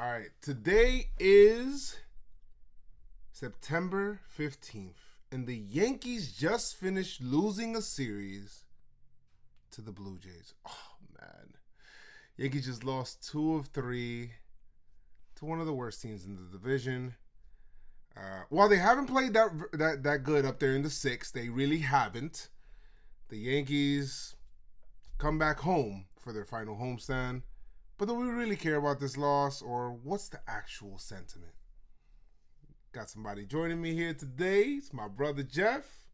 All right. Today is September 15th, and the Yankees just finished losing a series to the Blue Jays. Oh, man. Yankees just lost 2 of 3 to one of the worst teams in the division. While they haven't played that good up there in the 6th, they really haven't. The Yankees come back home for their final homestand. But do we really care about this loss, or what's the actual sentiment? Got somebody joining me here today. It's my brother Jeff.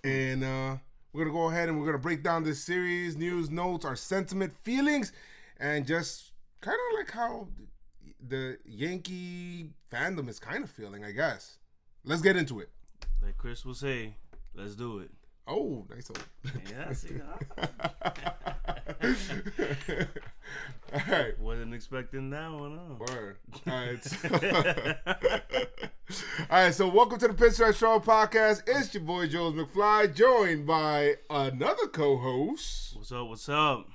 And we're going to go ahead and we're going to break down this series, news, notes, our sentiment, feelings, and just kind of like how the Yankee fandom is kind of feeling, I guess. Let's get into it. Like Chris will say, let's do it. Oh, nice one. Yeah, see that. All right. Wasn't expecting that one, huh? Word. All right, so welcome to the Pinstripe Show podcast. It's your boy, JoezMcfly, joined by another co-host. What's up, what's up?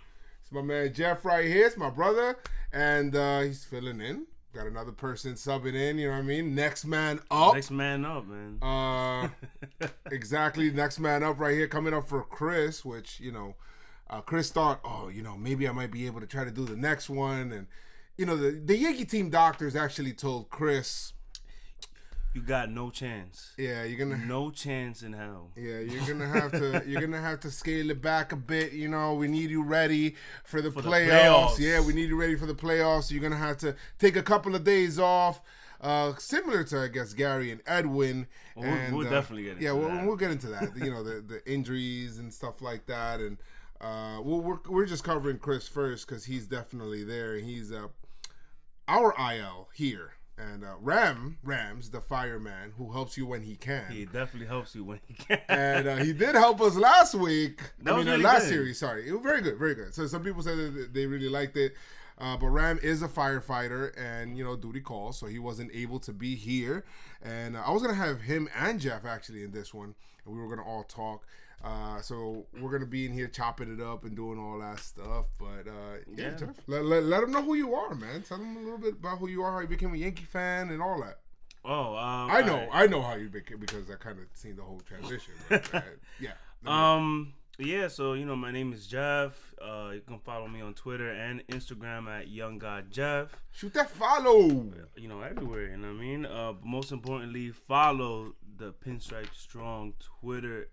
It's my man Jeff right here. It's my brother, and he's filling in. Got another person subbing in, you know what I mean? Next man up. Next man up, man. Exactly. Next man up right here, coming up for Chris, which, Chris thought, maybe I might be able to try to do the next one. And, the Yankee team doctors actually told Chris, you got no chance. Yeah, you're gonna no chance in hell. Yeah, you're gonna have to scale it back a bit. We need you ready for the playoffs. Yeah, we need you ready for the playoffs. You're gonna have to take a couple of days off, similar to I guess Gary and Edwin. Well, we'll definitely get into that. We'll get into that. The injuries and stuff like that, and we're just covering Chris first because he's definitely there. He's our IL here. And Rams, the fireman, who helps you when he can. He definitely helps you when he can. And he did help us last week. Last series, sorry. It was very good, very good. So some people said that they really liked it. But Ram is a firefighter and, duty calls. So he wasn't able to be here. And I was going to have him and Jeff actually in this one. And we were going to all talk. So we're going to be in here chopping it up and doing all that stuff. But, yeah, Jeff, let them know who you are, man. Tell them a little bit about who you are, how you became a Yankee fan and all that. Oh, I know how you became because I kind of seen the whole transition. But, yeah. So, my name is Jeff. You can follow me on Twitter and Instagram at YoungGodJeff. Shoot that follow. Everywhere, you know what I mean? But most importantly, follow the Pinstripe Strong Twitter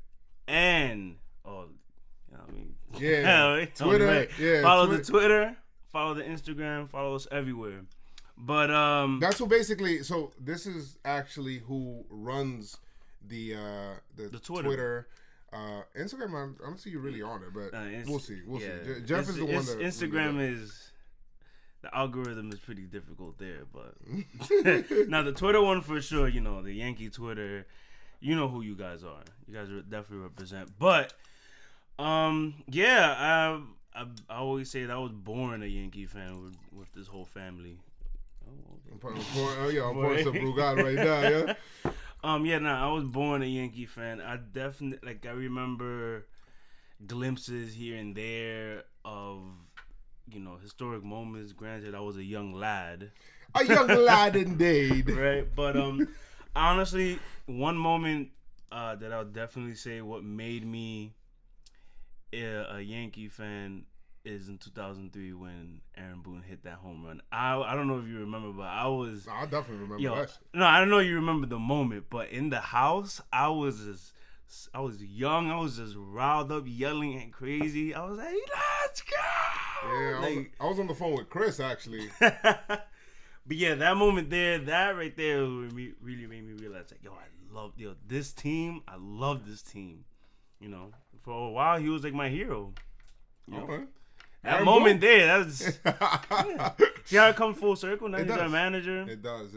and Twitter. Yeah, follow the Twitter, follow the Instagram, follow us everywhere. But that's what basically. So this is actually who runs the Twitter. Instagram. I don't see you really on it, but we'll see. We'll see. Jeff is the one that Instagram is. The algorithm is pretty difficult there, but now the Twitter one for sure. The Yankee Twitter. You know who you guys are. You guys definitely represent. But, I always say that I was born a Yankee fan with this whole family. I'm pouring some Brugado right now, yeah? I was born a Yankee fan. I definitely, I remember glimpses here and there of, historic moments. Granted, I was a young lad. A young lad indeed. Right, but, honestly, one moment that I'll definitely say what made me a Yankee fan is in 2003 when Aaron Boone hit that home run. I don't know if you remember, but I definitely remember that. No, I don't know if you remember the moment, but in the house, I was young. I was just riled up, yelling and crazy. I was like, let's go! Yeah, I was on the phone with Chris, actually. But yeah, that moment there, that right there really made me realize, I love this team. I love this team. For a while, he was like my hero. Okay. That Aaron moment Boone. There, that was. Yeah. See how it comes full circle? Now he's our manager. It does.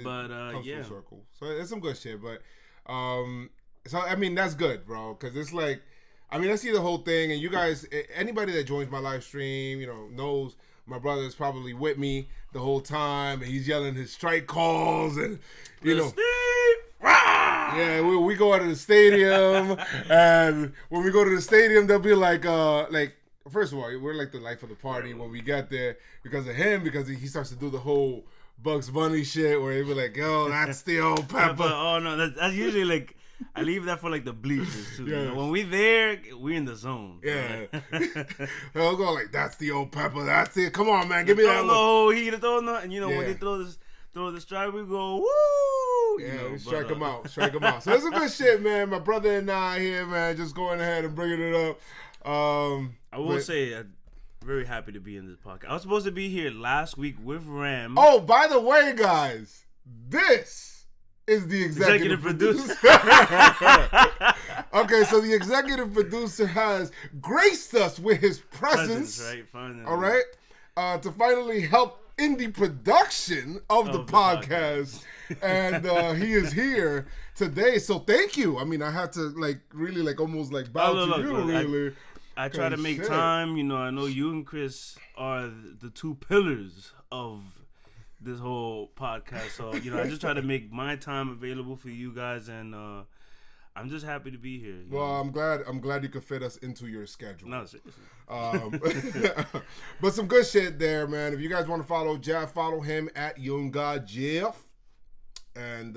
But comes full circle. So it's some good shit. But that's good, bro. Because it's like, I see the whole thing, and you guys, anybody that joins my live stream, knows. My brother is probably with me the whole time, and he's yelling his strike calls, and yeah, we go out to the stadium, and when we go to the stadium, they'll be like first of all, we're like the life of the party when we get there because of him, because he starts to do the whole Bugs Bunny shit where he be like, yo, that's the old Pepper. Oh no, that's usually like I leave that for like the bleachers too. Yeah. You know? When we there, we in the zone. Yeah. He'll go like, that's the old Pepper. That's it. Come on, man. Give me that the look. whole heat, and you know Yeah. when they throw the strike, we go woo. Yeah, You know, strike him out. Strike him out. So it's a good shit, man. My brother and I here, man, just going ahead and bringing it up. I will say, I'm very happy to be in this podcast. I was supposed to be here last week with Ram. Oh, by the way, guys, this is the executive producer. Okay, so the executive producer has graced us with his presence. Right? Finally. All right, to finally help in the production of the podcast. And he is here today, so thank you. I mean, I had to really almost bow to you, really. I try to make time. You know, I know you and Chris are the two pillars of this whole podcast. So, you know, I just try to make my time available for you guys, and I'm just happy to be here. Well, I'm glad you could fit us into your schedule. No, seriously. But some good shit there, man. If you guys want to follow Jeff, follow him at Younga Jeff. And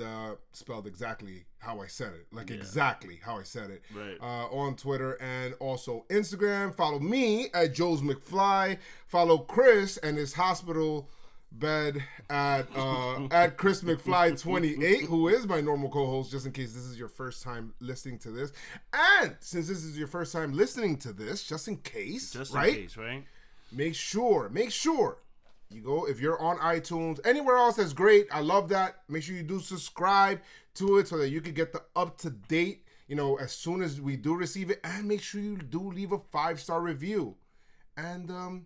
spelled exactly how I said it. Exactly how I said it. Right. On Twitter and also Instagram. Follow me at JoezMcfly. Follow Chris and his hospital bed at Chris McFly 28, who is my normal co-host, just in case this is your first time listening to this. And since this is your first time listening to this, just in case, right? Make sure you go, if you're on iTunes, anywhere else, that's great. I love that. Make sure you do subscribe to it so that you can get the up-to-date, as soon as we do receive it. And make sure you do leave a 5-star review. And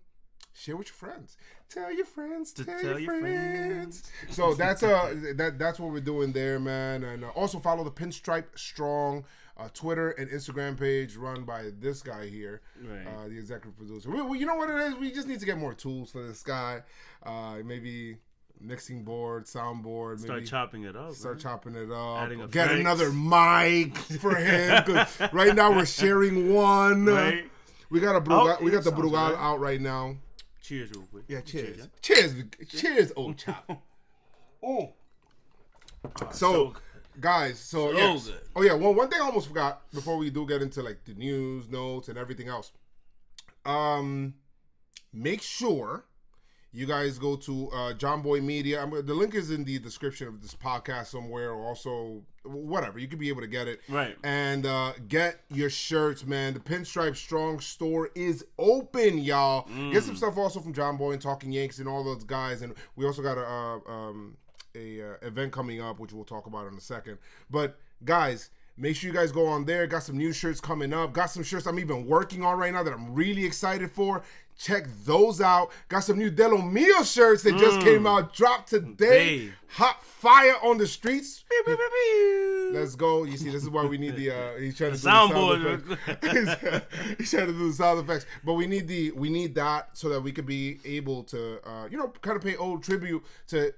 share with your friends. Tell your friends. Tell your friends. So that's that's what we're doing there, man. And also follow the Pinstripe Strong Twitter and Instagram page run by this guy here, right. The executive producer. You know what it is? We just need to get more tools for this guy. Maybe mixing board, soundboard. Start chopping it up. Chopping it up. Adding get another mic for him. 'Cause right now we're sharing one. Right. We got we got the Brugal out right now. Cheers, real quick. Yeah, cheers. Cheers, old chop. Oh. So guys, yes. Good. Oh yeah, one thing I almost forgot before we do get into the news, notes, and everything else. Make sure you guys go to John Boy Media. The link is in the description of this podcast somewhere, or also whatever. You could be able to get it. Right. And get your shirts, man. The Pinstripe Strong store is open, y'all. Get some stuff also from John Boy and Talking Yanks and all those guys. And we also got a event coming up, which we'll talk about in a second. But guys, make sure you guys go on there. Got some new shirts coming up. Got some shirts I'm even working on right now that I'm really excited for. Check those out. Got some new De Lo Mio shirts that just came out. Dropped today. Hot fire on the streets. Let's go. You see, this is why we need the he's trying to do the soundboard. He's trying to do the sound effects. But we need that so that we could be able to kind of pay old tribute to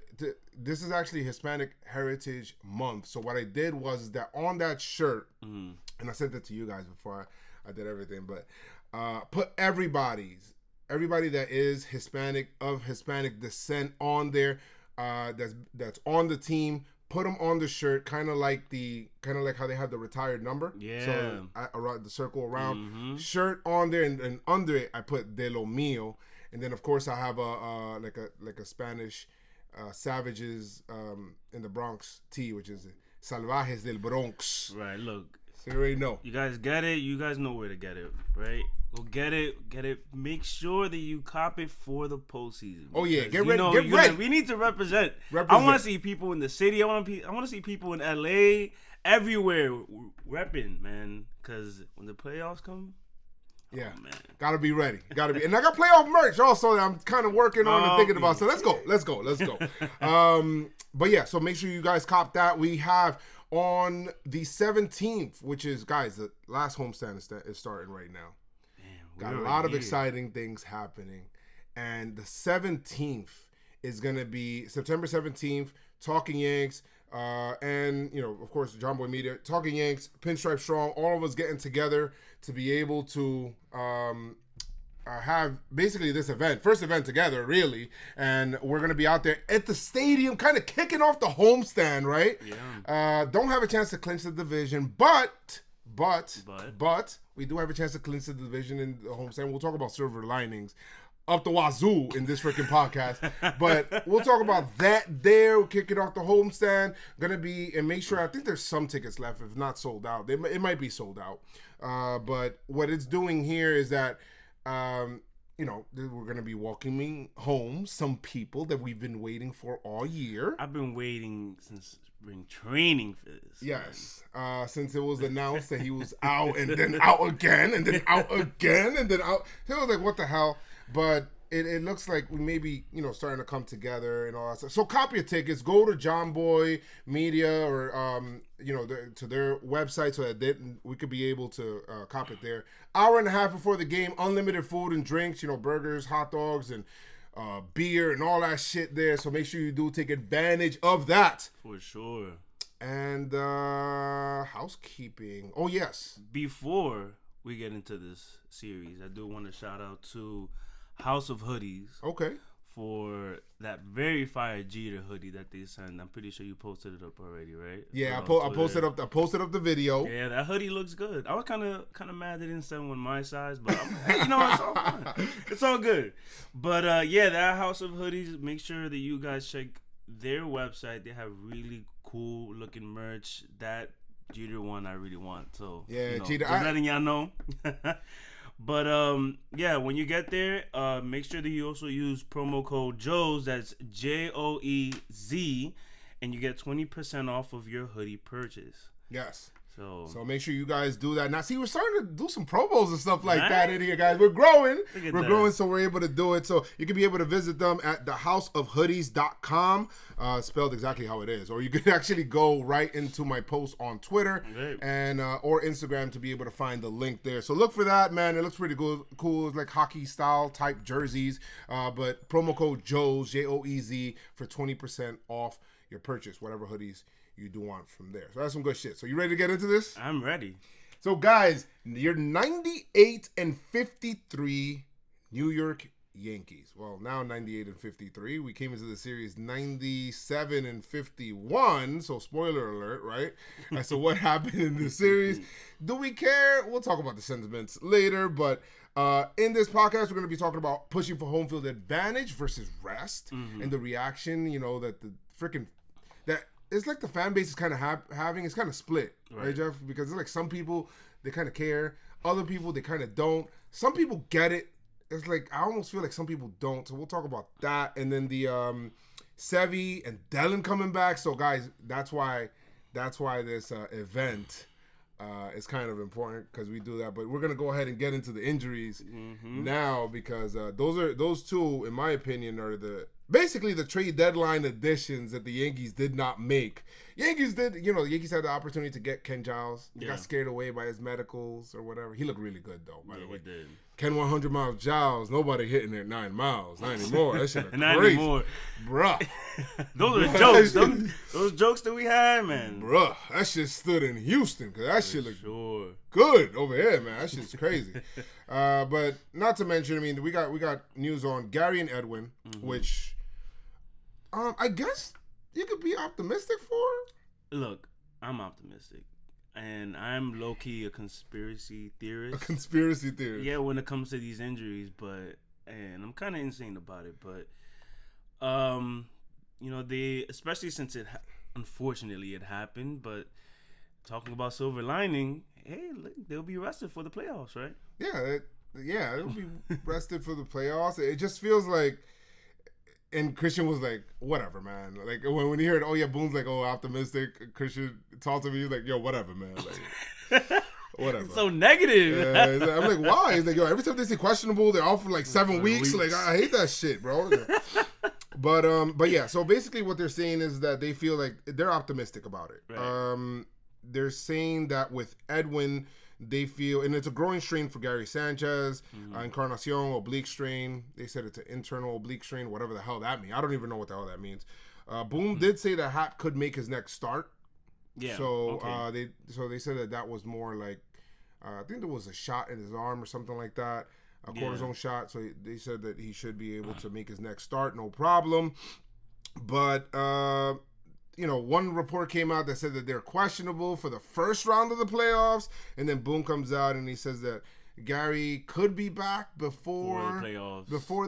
this is actually Hispanic Heritage Month. So what I did was that on that shirt, and I sent it to you guys before I did everything, but put everybody that is Hispanic, of Hispanic descent on there, that's on the team. Put them on the shirt, kind of like how they have the retired number. Yeah. So around the circle around shirt on there, and under it I put De Lo Mio, and then of course I have a like a Spanish Savages in the Bronx tee, which is Salvajes del Bronx. Right. Look. So you already know. You guys get it. You guys know where to get it, right? Go get it. Get it. Make sure that you cop it for the postseason. Oh yeah, get ready. Get ready. We need to represent. I want to see people in the city. I want to see people in LA, everywhere, repping, man. Because when the playoffs come, yeah, man, gotta be ready. Gotta be. And I got playoff merch also that I'm kind of working on and thinking about. So let's go. But yeah, so make sure you guys cop that. We have on the 17th, which is, guys, the last homestand is starting right now. Got a lot of exciting things happening. And the 17th is going to be September 17th, Talking Yanks, and, of course, John Boy Media, Talking Yanks, Pinstripe Strong, all of us getting together to be able to have basically this first event together, really, and we're gonna be out there at the stadium, kind of kicking off the homestand, right? Yeah. Don't have a chance to clinch the division, but we do have a chance to clinch the division in the homestand. We'll talk about silver linings up the wazoo in this freaking podcast, but we'll talk about that there. We'll kick it off the homestand. Gonna be, and make sure, I think there's some tickets left, if not sold out. It might be sold out. But what it's doing here is that, we're gonna be welcoming home some people that we've been waiting for all year. I've been waiting since spring training for this. Yes, since it was announced that he was out and then out again and then out again and then out. It was like, what the hell? But it looks like we may be, starting to come together and all that stuff. So copy your tickets. Go to John Boy Media or, to their website so that we could be able to copy it there. Hour and a half before the game, unlimited food and drinks, burgers, hot dogs, and beer and all that shit there. So make sure you do take advantage of that. For sure. And housekeeping. Oh, yes. Before we get into this series, I do want to shout out to House of Hoodies. Okay. For that very fire Jeter hoodie that they sent. I'm pretty sure you posted it up already, right? Yeah, I posted up the video. Yeah, that hoodie looks good. I was kind of mad they didn't send one my size, but it's all fine. It's all good. But that House of Hoodies, make sure that you guys check their website. They have really cool looking merch. That Jeter one I really want. So yeah, Jeter. Just letting y'all know. But when you get there, make sure that you also use promo code JOEZ. That's JOEZ, and you get 20% off of your hoodie purchase. Yes. So make sure you guys do that. Now, see, we're starting to do some promos and stuff like that in here, guys. We're growing. Growing, so we're able to do it. So you can be able to visit them at thehouseofhoodies.com, spelled exactly how it is. Or you can actually go right into my post on Twitter and or Instagram to be able to find the link there. So look for that, man. It looks pretty cool. It's like hockey-style type jerseys. But promo code JOEZ, JOEZ, for 20% off your purchase, whatever hoodies you do want from there. So that's some good shit. So you ready to get into this? I'm ready. So guys, you're 98-53 New York Yankees. Well, now 98-53. We came into the series 97-51. So spoiler alert, right? As to what happened in the series. Do we care? We'll talk about the sentiments later. But in this podcast, we're going to be talking about pushing for home field advantage versus rest, and the reaction, that the freaking it's like the fan base is kind of having, it's kind of split, right, Jeff? Because it's like some people, they kind of care. Other people, they kind of don't. Some people get it. It's like, I almost feel like some people don't. So we'll talk about that. And then the Sevy and Dellin coming back. So guys, that's why this event is kind of important, because we do that. But we're going to go ahead and get into the injuries now, because those two, in my opinion, are basically the trade deadline additions that the Yankees did not make. The Yankees had the opportunity to get Ken Giles. They got scared away by his medicals or whatever. He looked really good, though, by the way. He did. Ken 100 miles Giles, nobody hitting it 9 miles. Not anymore. That shit look Not crazy. anymore. Bruh. Those are jokes. Those jokes that we had, man. Bruh. That shit stood in Houston, because that shit looked good over here, man. That shit's crazy. But not to mention, we got news on Gary and Edwin, which I guess you could be optimistic for. Look, I'm optimistic. And I'm low-key a conspiracy theorist. A conspiracy theorist. Yeah, when it comes to these injuries, and I'm kind of insane about it, but, they, especially since unfortunately it happened, but talking about silver lining, hey, look, they'll be rested for the playoffs, right? Yeah, they'll be rested for the playoffs. It just feels like, and Christian was like, whatever, man. Like, when he heard, Boone's like, optimistic. Christian talked to me. He was like, yo, whatever, man. Like, whatever. It's so negative. I'm like, why? He's like, every time they say questionable, they're off for like 7 weeks. Like, I hate that shit, bro. But yeah, so basically what they're saying is that they feel like they're optimistic about it. Right. They're saying that with Edwin, they feel, and it's a growing strain for Gary Sanchez, Encarnacion, oblique strain. They said it's an internal oblique strain, whatever the hell that means. I don't even know what the hell that means. Boone did say that Hap could make his next start. Yeah. So they said that was more like, I think there was a shot in his arm or something like that. a cortisone shot. So they said that he should be able to make his next start, no problem. But, one report came out that said that they're questionable for the first round of the playoffs. And then Boone comes out and he says that Gary could be back before the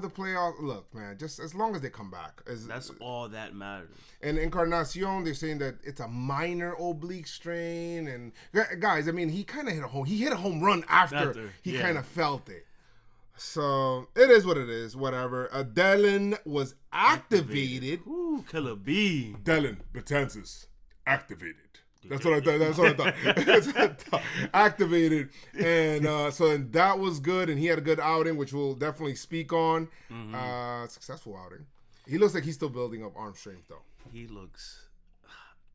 playoffs. Look, man, just as long as they come back. That's all that matters. And Encarnacion, they're saying that it's a minor oblique strain. And guys, I mean, he kind of hit a home. He hit a home run after he kind of felt it. So it is what it is. Whatever. Dylan was activated. Ooh, Killer B. Dylan Betances activated. That's what I thought. Activated. And and that was good. And he had a good outing, which we'll definitely speak on. Successful outing. He looks like he's still building up arm strength, though. He looks...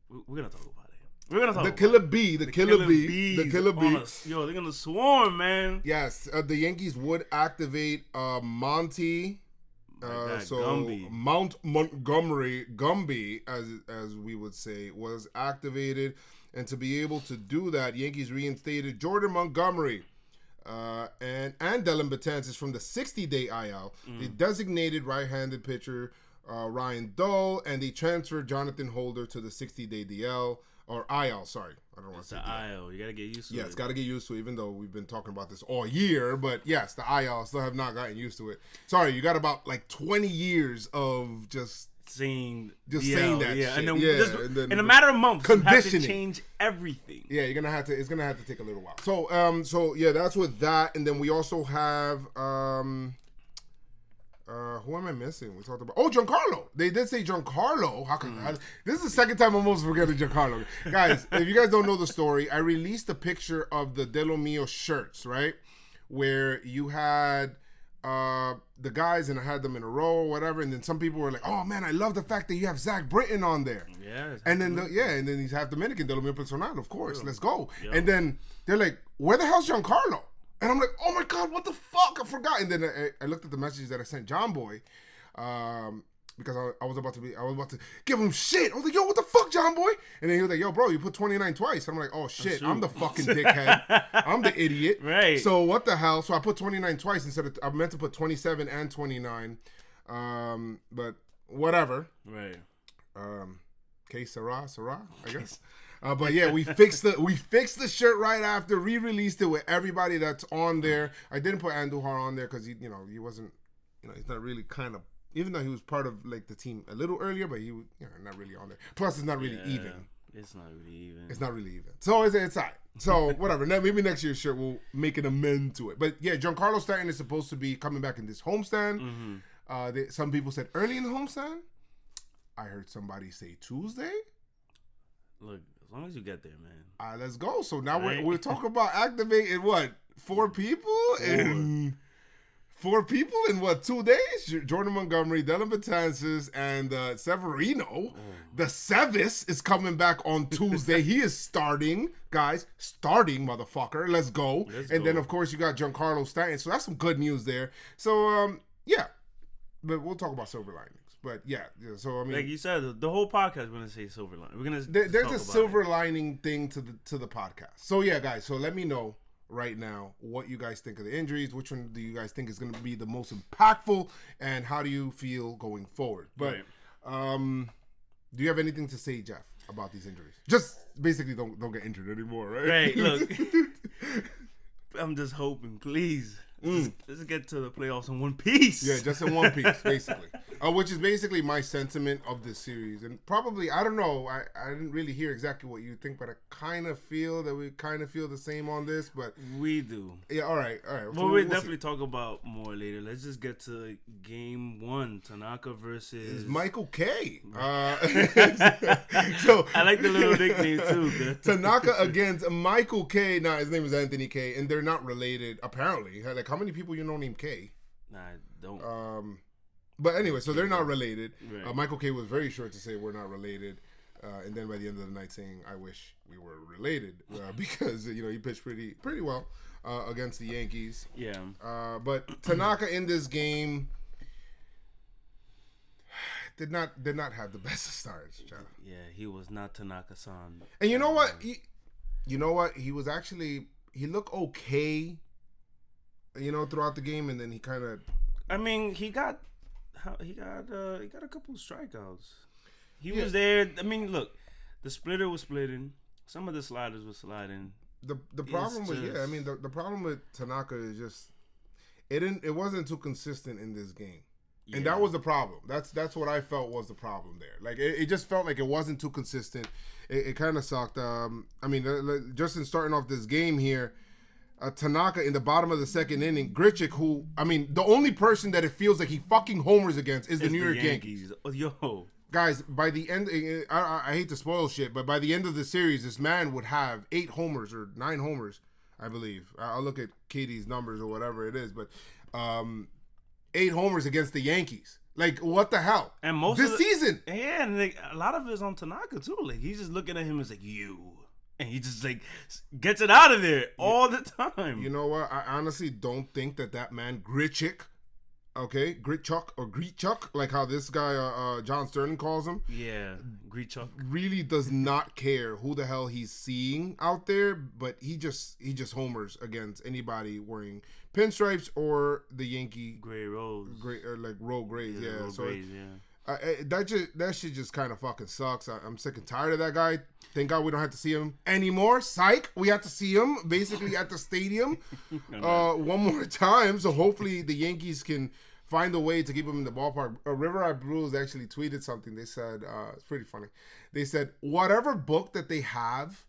We're going to talk about it. We're going to talk the about Killer it. B. The Killer B. The Killer B. Yo, they're going to swarm, man. Yes. The Yankees would activate Monty... Gumby. Mount Montgomery, Gumby, as we would say, was activated, and to be able to do that, Yankees reinstated Jordan Montgomery and Dylan Betances from the 60-day IL. They designated right-handed pitcher Ryan Dull, and they transferred Jonathan Holder to the 60-day DL. Or IL, sorry. I don't want to say IL. You got to get used to it. Yeah, it's got to get used to it, even though we've been talking about this all year. But yes, the IL, still have not gotten used to it. Sorry, you got about 20 years of just saying that shit. And then in a matter of months, you have to change everything. Yeah, it's gonna have to take a little while. So that's with that. And then we also have who am I missing? We talked about Giancarlo. They did say Giancarlo. How can this is the second time I'm almost forgetting Giancarlo. Guys, if you guys don't know the story, I released a picture of the De Lo Mio shirts, right? Where you had the guys and I had them in a row or whatever, and then some people were like, "Oh man, I love the fact that you have Zach Britton on there." Yeah. And then and then he's half Dominican, De Lo Mio Personal, of course. Let's go. Yep. And then they're like, "Where the hell's Giancarlo?" And I'm like, oh my God, what the fuck? I forgot. And then I looked at the message that I sent John Boy, because I was about to give him shit. I was like, yo, what the fuck, John Boy? And then he was like, yo, bro, you put 29 twice. I'm like, oh shit, I'm the fucking dickhead. I'm the idiot. Right. So what the hell? So I put 29 twice instead of, I meant to put 27 and 29. But whatever. Right. Que Sarah, I guess. But yeah, we fixed the shirt right after, re-released it with everybody that's on there. I didn't put Andujar on there because he wasn't, he's not really kind of, even though he was part of the team a little earlier, but he was not really on there. Plus, it's not really even. It's not really even. It's not really even. So it's all right. So whatever. Maybe next year's shirt will make an amend to it. But yeah, Giancarlo Stanton is supposed to be coming back in this homestand. Some people said early in the homestand. I heard somebody say Tuesday. Look, as long as you get there, man. Let's go. So now we're talking about activating four people in 2 days? Jordan Montgomery, Dylan Betances, and Severino. The Sevis is coming back on Tuesday. He is starting, guys. Starting, motherfucker. Let's go. Then, of course, you got Giancarlo Stanton. So that's some good news there. So, yeah. But we'll talk about silver linings. But yeah, so I mean, like you said, the whole podcast we're gonna say silver lining. We're gonna there's a silver lining thing to the podcast. So yeah, guys. So let me know right now what you guys think of the injuries. Which one do you guys think is gonna be the most impactful, and how do you feel going forward? But do you have anything to say, Jeff, about these injuries? Just basically don't get injured anymore, right? Right. Look, I'm just hoping, please. Let's get to the playoffs in one piece. Yeah, just in one piece, basically. Which is basically my sentiment of this series. And probably, I don't know, I didn't really hear exactly what you think, but I kind of feel that we kind of feel the same on this. But we do. Yeah, all right. Well, we'll definitely talk about more later. Let's just get to game one, Tanaka versus... Michael K. So I like the little nickname, too. Tanaka against Michael K. Now, his name is Anthony K., and they're not related, apparently. Like, how many people you know named K? Nah, I don't. But anyway, so they're not related. Right. Michael K. was very sure to say we're not related. And then by the end of the night saying, I wish we were related. Because, he pitched pretty well against the Yankees. Yeah. But Tanaka in this game did not have the best of starts, John. Yeah, he was not Tanaka-san. And you know what? He was actually, he looked okay throughout the game, and then he kind of. I mean, he got a couple of strikeouts. He was there. I mean, look, the splitter was splitting. Some of the sliders were sliding. The problem the problem with Tanaka is just it wasn't too consistent in this game. Yeah. And that was the problem. That's what I felt was the problem there. Like it just felt like it wasn't too consistent. It kind of sucked. Just in starting off this game here, Tanaka in the bottom of the second inning, Grichuk, who the only person that it feels like he fucking homers against is the New York Yankees. Yo, guys, by the end, I hate to spoil shit, but by the end of the series, this man would have 8 homers or 9 homers, I believe. I'll look at Katie's numbers or whatever it is, but 8 homers against the Yankees. Like, what the hell? And most this season. Yeah, and a lot of it is on Tanaka, too. Like, he's just looking at him and like, you. And he just, like, gets it out of there all the time. You know what? I honestly don't think that man, Grichuk, okay, Grichuk, like how this guy, John Sterling calls him. Yeah, Grichuk. Really does not care who the hell he's seeing out there, but he just homers against anybody wearing pinstripes or the Yankee gray rose, like road grays. Yeah, road so grays, that shit just kind of fucking sucks. I'm sick and tired of that guy. Thank God we don't have to see him anymore. Psych, we have to see him basically at the stadium one more time. So hopefully the Yankees can find a way to keep him in the ballpark. River Eye Blues actually tweeted something. They said, it's pretty funny. They said, whatever book that they have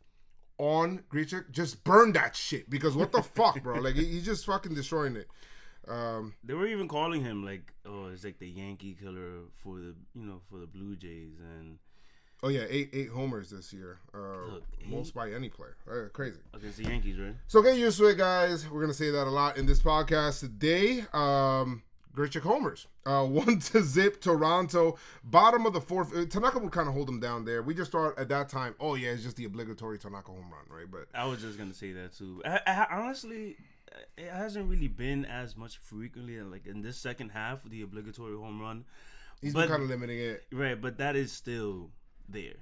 on Grichuk, just burn that shit. Because what the fuck, bro? Like, he's just fucking destroying it. They were even calling him like, it's like the Yankee killer for the Blue Jays. And oh yeah, 8 homers this year, most by any player. Crazy against the Yankees, right? So get used to it, guys. We're gonna say that a lot in this podcast today. Grichuk homers, 1-0 Toronto. Bottom of the 4th. Tanaka would kind of hold him down there. We just thought at that time, oh yeah, it's just the obligatory Tanaka home run, right? But I was just gonna say that too. I honestly, it hasn't really been as much frequently like in this second half, the obligatory home run. He's been kind of limiting it, right? But that is still there,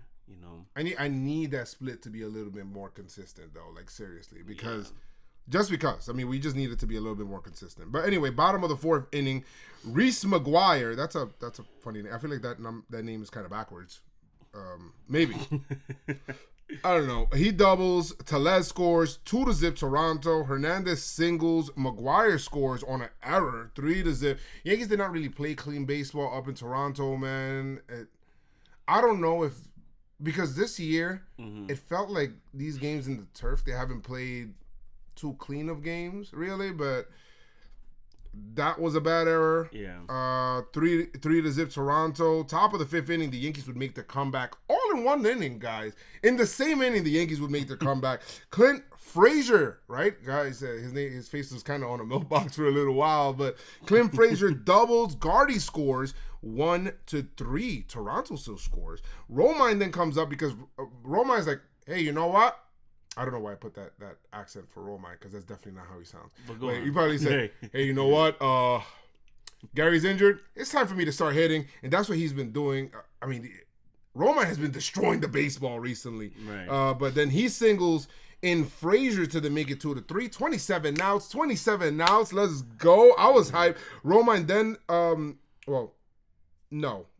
I need that split to be a little bit more consistent, though. Like, seriously, because just because. We just need it to be a little bit more consistent. But anyway, bottom of the 4th inning, Reese McGuire. That's a funny name. I feel like that name is kind of backwards. Maybe. I don't know. He doubles. Tellez scores. 2-0 Toronto. Hernandez singles. McGuire scores on an error. 3-0. Yankees did not really play clean baseball up in Toronto, man. I don't know if because this year it felt like these games in the turf, they haven't played too clean of games, really, but that was a bad error. Yeah. 3-0 Toronto. Top of the 5th inning, the Yankees would make their comeback. All in one inning, guys. In the same inning, the Yankees would make their comeback. Clint Frazier, right? Guys, his face was kind of on a milk box for a little while, but Clint Frazier doubles. Gardy scores 1-3. Toronto still scores. Romine then comes up because Romine's like, hey, you know what? I don't know why I put that accent for Romine because that's definitely not how he sounds. Wait, you probably said, hey, you know what? Gary's injured. It's time for me to start hitting. And that's what he's been doing. Romine has been destroying the baseball recently. Right. But then he singles in Frazier to make it 2-3. 27 outs. Let's go. I was hyped. Romine then, no.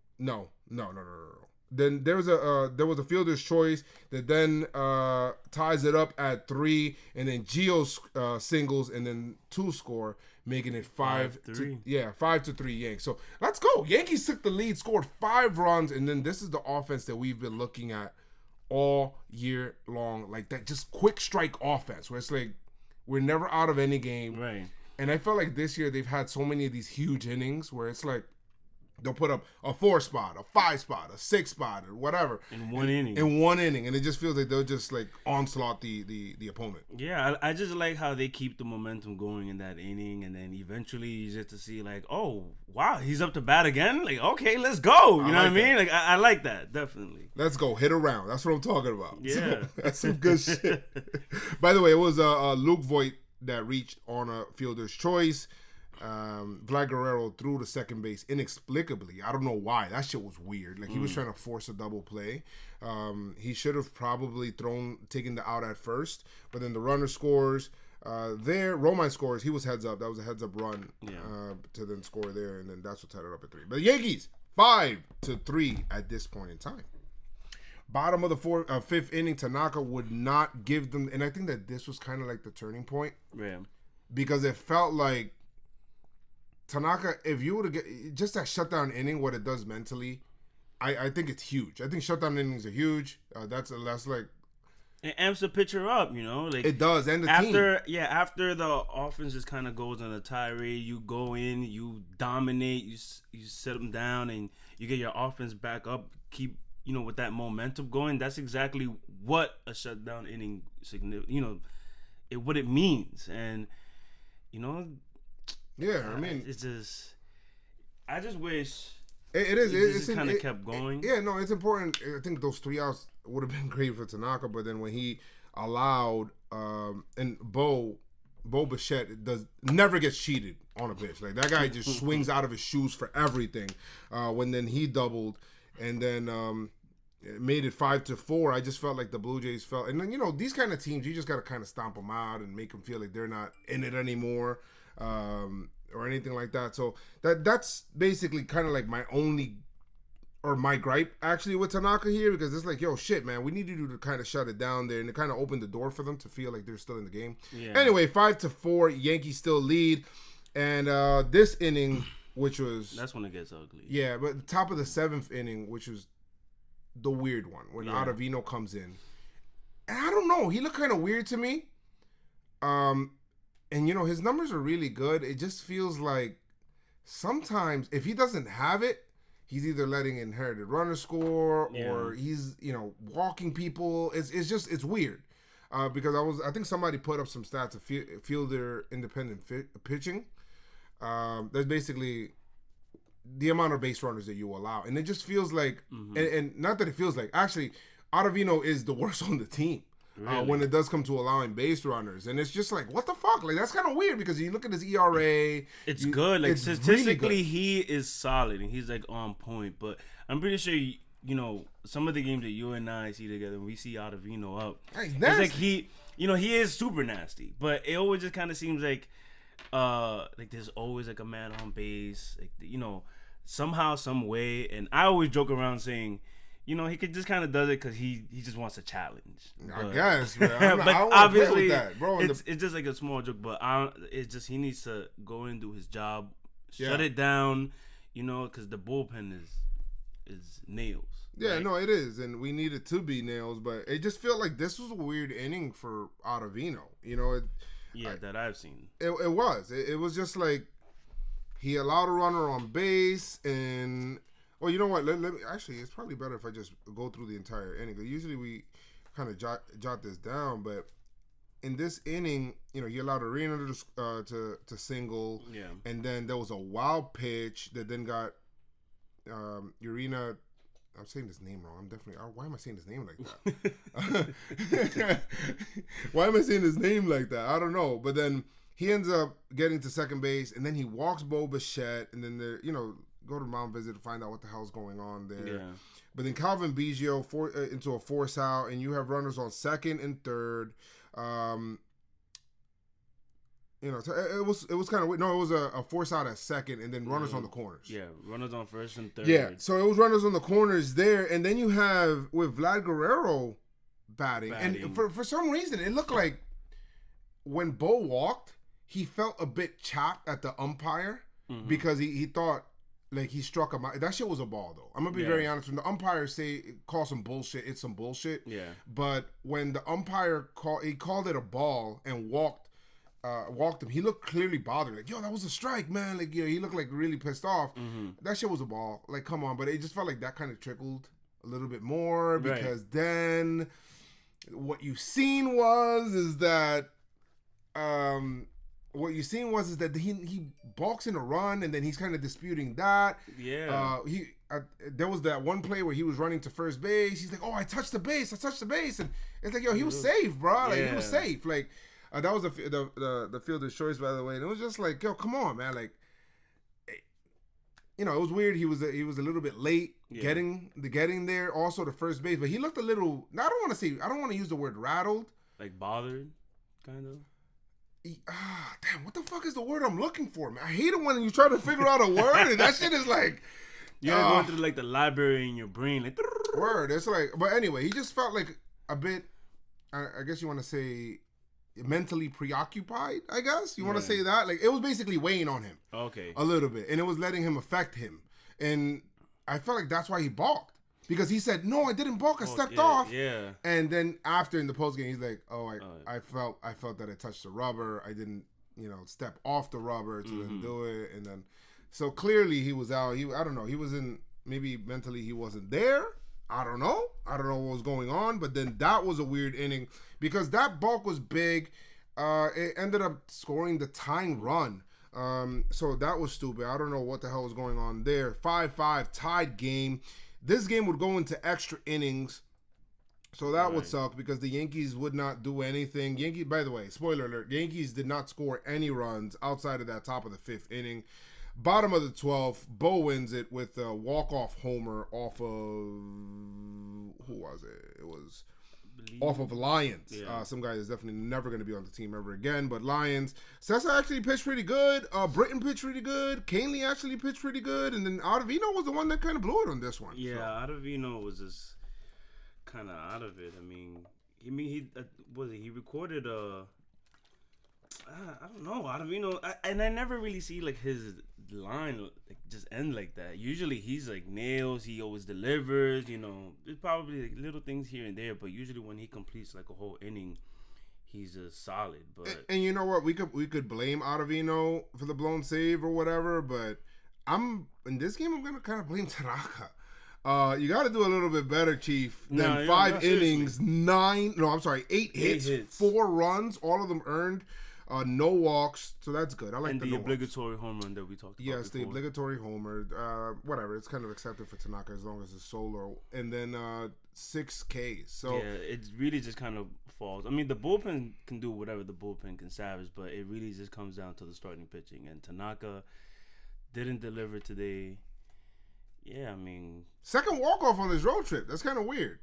Then there was a fielder's choice that then ties it up at 3, and then Gio singles, and then 2 score, making it 5-3. 5-3 Yanks. So let's go. Yankees took the lead, scored 5 runs, and then this is the offense that we've been looking at all year long, like that just quick strike offense where it's like we're never out of any game. Right. And I felt like this year they've had so many of these huge innings where it's like they'll put up a 4 spot, a 5 spot, a 6 spot, or whatever. In one inning. And it just feels like they'll just like onslaught the opponent. Yeah, I just like how they keep the momentum going in that inning, and then eventually you get to see like, oh, wow, he's up to bat again? Like, okay, let's go. You know what I mean? Like, I like that, definitely. Let's go. Hit around. That's what I'm talking about. Yeah. So, that's some good shit. By the way, it was Luke Voigt that reached on a fielder's choice. Vlad Guerrero threw to second base inexplicably. I don't know why. That shit was weird. Like, he was trying to force a double play. He should have probably taken the out at first, but then the runner scores. There, Romine scores. He was heads up. That was a heads up run Yeah. to then score there, and then that's what tied it up at 3. But the Yankees 5-3 at this point in time. Bottom of the fifth inning, Tanaka would not give them, and I think that this was kind of like the turning point. Yeah. Because it felt like Tanaka, if you were to get just that shutdown inning, what it does mentally, I think it's huge. I think shutdown innings are huge. That's like it amps the pitcher up, you know. Like it does, and the after team. after the offense just kind of goes on a tirade, you go in, you dominate, you set them down, and you get your offense back up. Keep with that momentum going. That's exactly what a shutdown inning what it means, and yeah, I mean, it's just I just wish. It is. It kind of kept going. Yeah, no, it's important. I think those 3 outs would have been great for Tanaka, but then when he allowed and Bo Bichette never gets cheated on a pitch. Like that guy just swings out of his shoes for everything. When then he doubled, and then it made it 5-4. I just felt like the Blue Jays felt, and then these kind of teams, you just got to kind of stomp them out and make them feel like they're not in it anymore. Or anything like that. So that's basically kind of like my gripe actually with Tanaka here, because it's like, yo, shit, man, we need you to kind of shut it down there, and it kind of opened the door for them to feel like they're still in the game. Yeah. Anyway, 5-4, Yankees still lead, and this inning, which was that's when it gets ugly. Yeah, but the top of the 7th inning, which was the weird one when Ottavino comes in, and I don't know, he looked kind of weird to me. And, his numbers are really good. It just feels like sometimes if he doesn't have it, he's either letting inherited runner score or he's, walking people. It's weird. Because I think somebody put up some stats of fielder independent pitching. That's basically the amount of base runners that you allow. And it just feels like, and not that it feels like, actually, Ottavino is the worst on the team. Really? When it does come to allowing base runners, and it's just like, what the fuck? Like, that's kind of weird, because you look at his ERA, it's good. Like, it's statistically, really he is solid and he's like on point. But I'm pretty sure some of the games that you and I see together, when we see Ottavino up, it's like he is super nasty. But it always just kind of seems like there's always like a man on base, like somehow, some way. And I always joke around saying, he could just kind of does it because he just wants a challenge. I guess, man. But obviously, that, bro. It's just like a small joke. But it's just he needs to go in and do his job, shut it down, because the bullpen is nails. Yeah, right? No, it is, and we need it to be nails. But it just felt like this was a weird inning for Ottavino. That I've seen. It was. It was just like he allowed a runner on base and. Well, you know what? Let me, actually, it's probably better if I just go through the entire inning. Usually we kind of jot this down, but in this inning, he allowed Arena to single, and then there was a wild pitch that then got Urena. I'm saying his name wrong. I'm definitely. Why am I saying his name like that? Why am I saying his name like that? I don't know. But then he ends up getting to second base, and then he walks Bo Bichette, and then there, go to mound visit to find out what the hell's going on there. Yeah. But then Calvin Biggio into a force out, and you have runners on second and third. It was kind of weird. No, it was a force out at second, and then runners on the corners. Yeah, runners on first and third. Yeah, so it was runners on the corners there, and then you have with Vlad Guerrero batting. And for some reason, it looked like when Bo walked, he felt a bit chopped at the umpire because he thought. Like, he struck him out. That shit was a ball, though. I'm going to be very honest. When the umpires call some bullshit, it's some bullshit. Yeah. But when the umpire called it a ball and walked him, he looked clearly bothered. Like, yo, that was a strike, man. Like, he looked like really pissed off. That shit was a ball. Like, come on. But it just felt like that kind of trickled a little bit more because then what you seen is that he balks in a run, and then he's kind of disputing that. Yeah. There was that one play where he was running to first base. He's like, "Oh, I touched the base," and it's like, "Yo, he was safe, bro. Like he was safe." Like that was the fielder's choice, by the way. And it was just like, "Yo, come on, man!" Like, it was weird. He was a little bit late getting there. Also, to first base, but he looked a little. I don't want to use the word rattled. Like bothered, kind of. Damn, what the fuck is the word I'm looking for, man? I hate it when you try to figure out a word and that shit is like... You're going through like the library in your brain. Like, word. It's like... But anyway, he just felt like a bit... I guess you want to say... mentally preoccupied, I guess. You want to say that? Like, it was basically weighing on him. Okay. A little bit. And it was letting him affect him. And I felt like that's why he balked. Because he said, no, I didn't balk. I stepped off. Yeah. And then after in the postgame, he's like, I felt that it touched the rubber. I didn't, step off the rubber to then do it. And then, so clearly he was out. I don't know. He wasn't, maybe mentally he wasn't there. I don't know what was going on. But then that was a weird inning because that balk was big. It ended up scoring the tying run. So that was stupid. I don't know what the hell was going on there. 5-5 tied game. This game would go into extra innings, so that would suck because the Yankees would not do anything. By the way, spoiler alert, Yankees did not score any runs outside of that top of the 5th inning. Bottom of the 12th, Bo wins it with a walk-off homer off of, who was it? It was off of Lions. Yeah. Some guy that's definitely never going to be on the team ever again, but Lions. Sessa actually pitched pretty good. Britton pitched pretty good. Canely actually pitched pretty good. And then Ottavino was the one that kind of blew it on this one. Yeah, so. Ottavino was just kind of out of it. He recorded I don't know, Ottavino. I never really see like his line like just end like that. Usually he's like nails. He always delivers. There's probably like little things here and there, but usually when he completes like a whole inning, he's just solid. But and you know what, we could blame Ottavino for the blown save or whatever, but in this game I'm gonna kind of blame Tanaka. You got to do a little bit better, Chief, than 5 innings, 8 hits, 4 runs, all of them earned. No walks, so that's good. I like the obligatory home run that we talked about. Yes, the obligatory homer. Whatever, it's kind of accepted for Tanaka as long as it's solo. And then 6 Ks. So yeah, it really just kind of falls. I mean, the bullpen can do whatever the bullpen can salvage, but it really just comes down to the starting pitching. And Tanaka didn't deliver today. Yeah, I mean, second walk off on this road trip. That's kind of weird.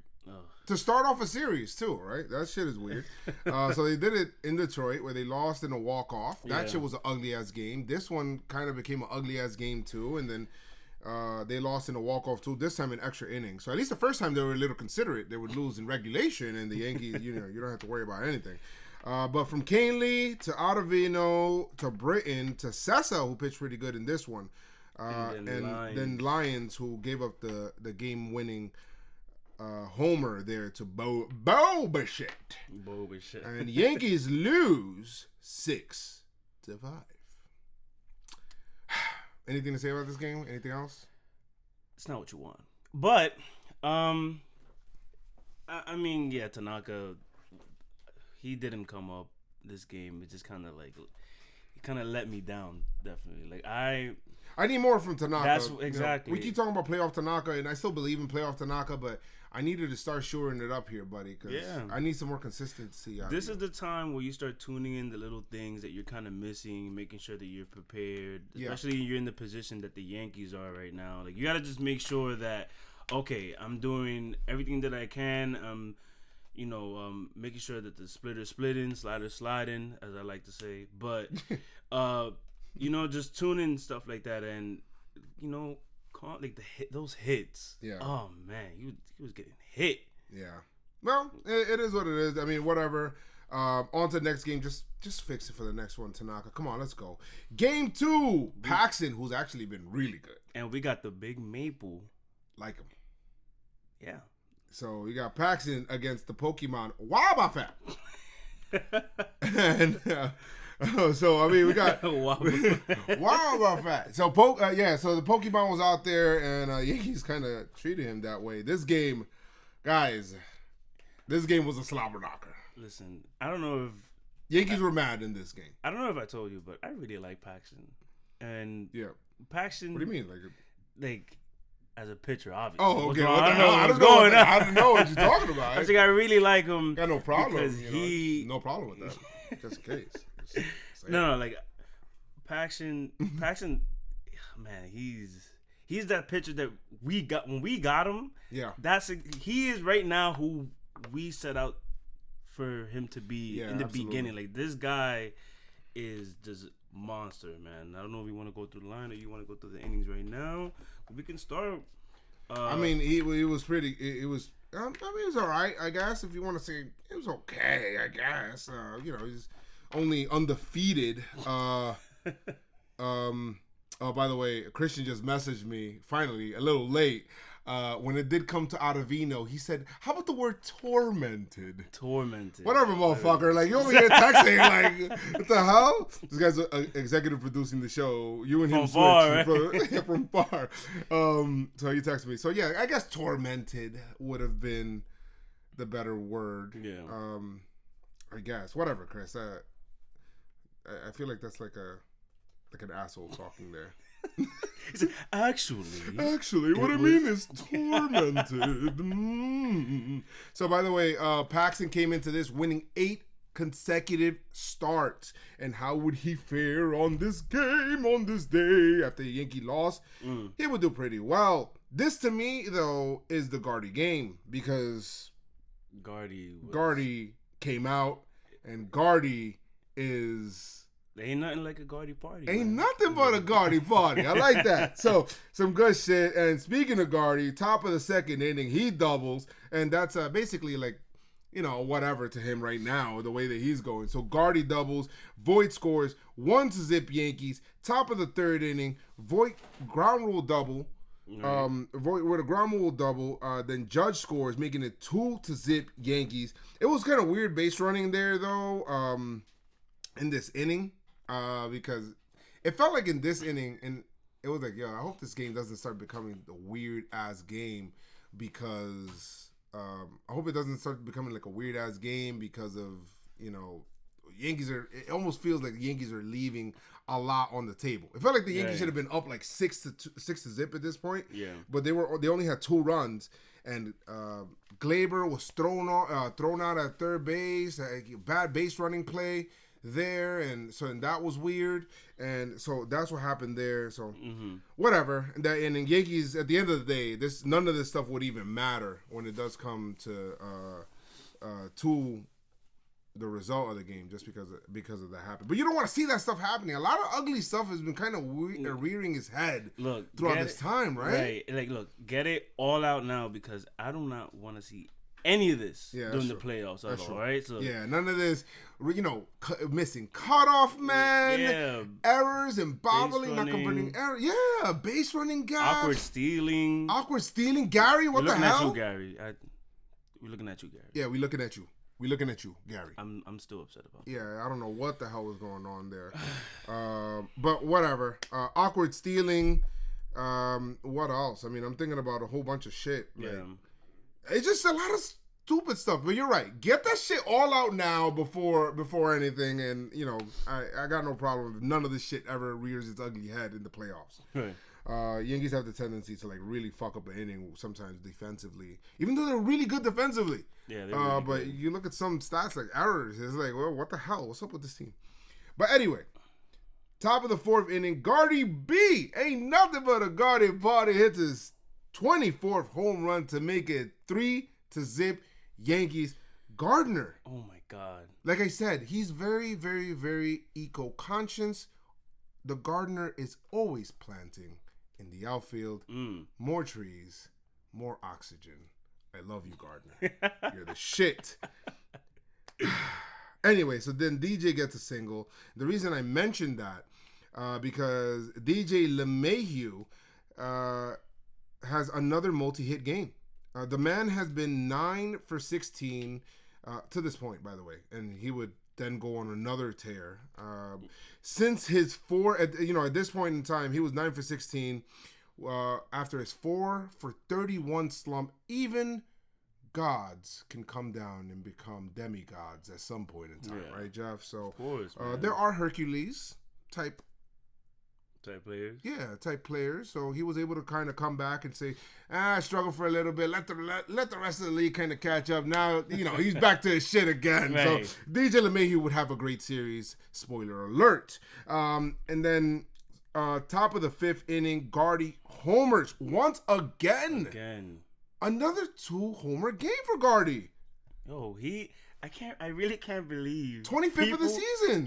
To start off a series too, right? That shit is weird. So they did it in Detroit where they lost in a walk-off. That shit was an ugly-ass game. This one kind of became an ugly-ass game too. And then they lost in a walk-off too, this time in extra innings. So at least the first time they were a little considerate. They would lose in regulation and the Yankees, you don't have to worry about anything. But from Canely to Ottavino to Britton to Sessa, who pitched pretty good in this one. And then Lions, who gave up the game-winning homer there to Bo Bichette. And Yankees lose 6-5. Anything to say about this game? Anything else? It's not what you want. But, I mean, yeah, Tanaka, he didn't come up this game. It just kind of like, he kind of let me down, definitely. Like, I need more from Tanaka. That's exactly. We keep talking about playoff Tanaka, and I still believe in playoff Tanaka, but I needed to start shoring it up here, buddy, because I need some more consistency. This is the time where you start tuning in the little things that you're kind of missing, making sure that you're prepared, especially you're in the position that the Yankees are right now. Like, you got to just make sure that, okay, I'm doing everything that I can. I'm, making sure that the splitter's splitting, slider's sliding, as I like to say. But, just tuning stuff like that and, like those hits. Yeah. Oh man, he was getting hit. Yeah. Well, it is what it is. I mean, whatever. On to the next game. Just fix it for the next one, Tanaka. Come on, let's go. Game 2. Paxton, who's actually been really good. And we got the big maple. Like him. Yeah. So we got Paxton against the Pokemon Wabafat. And so I mean we got Wabafat. So so the Pokemon was out there and Yankees kind of treated him that way. This game, guys, was a slobber knocker. Listen, I don't know if Yankees were mad in this game. I don't know if I told you, but I really like Paxton. And Paxton. What do you mean, like as a pitcher, obviously. Oh, okay. What the hell? I don't know what you're talking about. I think I really like him. Got no problem. Because no problem with that. Just in case. No, like Paxton, man, he's that pitcher that we got when we got him. Yeah. He is right now who we set out for him to be in the beginning. Like, this guy is just monster, man. I don't know if you want to go through the line or you want to go through the innings right now. We can start. I mean, it was pretty. It was. I mean, it was all right. I guess if you want to say it was okay. I guess he's only undefeated. Oh, by the way, Christian just messaged me finally a little late. When it did come to Ottavino, he said, "How about the word tormented?" Tormented. Whatever, motherfucker. Like, you over here texting, like, what the hell? This guy's executive producing the show. You and him from far, switch right? From far. So he texted me. So yeah, I guess tormented would have been the better word. Yeah. I guess. Whatever, Chris. I feel like that's like an asshole talking there. Actually, what I mean is tormented. So, by the way, Paxton came into this winning 8 consecutive starts. And how would he fare on this game, on this day, after the Yankee loss? He would do pretty well. This, to me, though, is the Gardy game. Because Gardy came out, and Gardy is... Ain't nothing like a Gardy party. Ain't nothing but a Gardy party. I like that. So, some good shit. And speaking of Gardy, top of the second inning, he doubles. And that's basically like, whatever to him right now, the way that he's going. So, Gardy doubles. Voit scores 1-0 Yankees. Top of the third inning, Voit ground rule double. Voit with a ground rule double. Then Judge scores, making it 2-0 Yankees. It was kind of weird base running there, though, in this inning. Because it felt like in this inning, and it was like, yo, I hope this game doesn't start becoming the weird ass game, because I hope it doesn't start becoming like a weird ass game because of Yankees are. It almost feels like the Yankees are leaving a lot on the table. It felt like the Yankees should have been up like 6-0 at this point. Yeah, but they only had 2 runs, and Glaber was thrown out at third base. Bad base running play there, and that was weird, and so that's what happened there. So whatever. And in Yankees, at the end of the day, none of this stuff would even matter when it does come to the result of the game, just because of that happened. But you don't want to see that stuff happening. A lot of ugly stuff has been kind of rearing its head throughout this time, right? Right. Like, look, get it all out now, because I do not want to see any of this during the playoffs at all, right? So yeah, none of this, missing cutoff man, errors and bobbling, not converting errors. Yeah, base running guys, awkward stealing. Gary, what the hell? We're looking at you, Gary. Yeah, we're looking at you. We're looking at you, Gary. I'm still upset about that. Yeah, I don't know what the hell was going on there, but whatever. Awkward stealing. What else? I mean, I'm thinking about a whole bunch of shit. Like, it's just a lot of stupid stuff. But you're right. Get that shit all out now before anything. And, I got no problem if none of this shit ever rears its ugly head in the playoffs. Right. Yankees have the tendency to, like, really fuck up an inning sometimes defensively. Even though they're really good defensively. Yeah, they're really but good. You look at some stats like errors. It's like, well, what the hell? What's up with this team? But anyway, top of the fourth inning, Gardy B. Ain't nothing but a Gardy party. Hits his 24th home run to make it 3-0 Yankees. Gardner. Oh my God. Like I said, he's very, very, very eco-conscious. The Gardner is always planting in the outfield. More trees, more oxygen. I love you, Gardner. You're the shit. Anyway, so then DJ gets a single. The reason I mentioned that, because DJ LeMahieu has another multi-hit game. The man has been 9 for 16 to this point, by the way, and he would then go on another tear. Since his at this point in time, he was 9 for 16. After his 4 for 31 slump, even gods can come down and become demigods at some point in time, right, Jeff? So, of course, there are Hercules type players. Yeah, type players. So he was able to kind of come back and say, I struggled for a little bit. Let the rest of the league kind of catch up. Now, he's back to his shit again. Right. So DJ LeMahieu would have a great series. Spoiler alert. And then top of the fifth inning, Gardy homers once again. Another 2-homer game for Gardy. Yo, I really can't believe 25th of the season.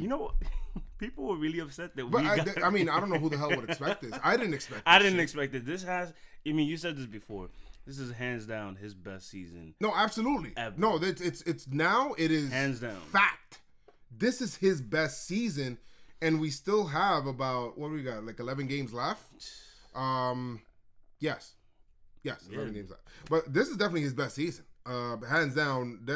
people were really upset that But we got. I mean, I don't know who the hell would expect this. I didn't expect. I didn't expect it. This has. I mean, you said this before. This is hands down his best season. No, absolutely. Ever. No, it's now it is Hands down. fact. This is his best season, and we still have about what we got, like 11 games left. Yes, 11 games left. But this is definitely his best season. Hands down.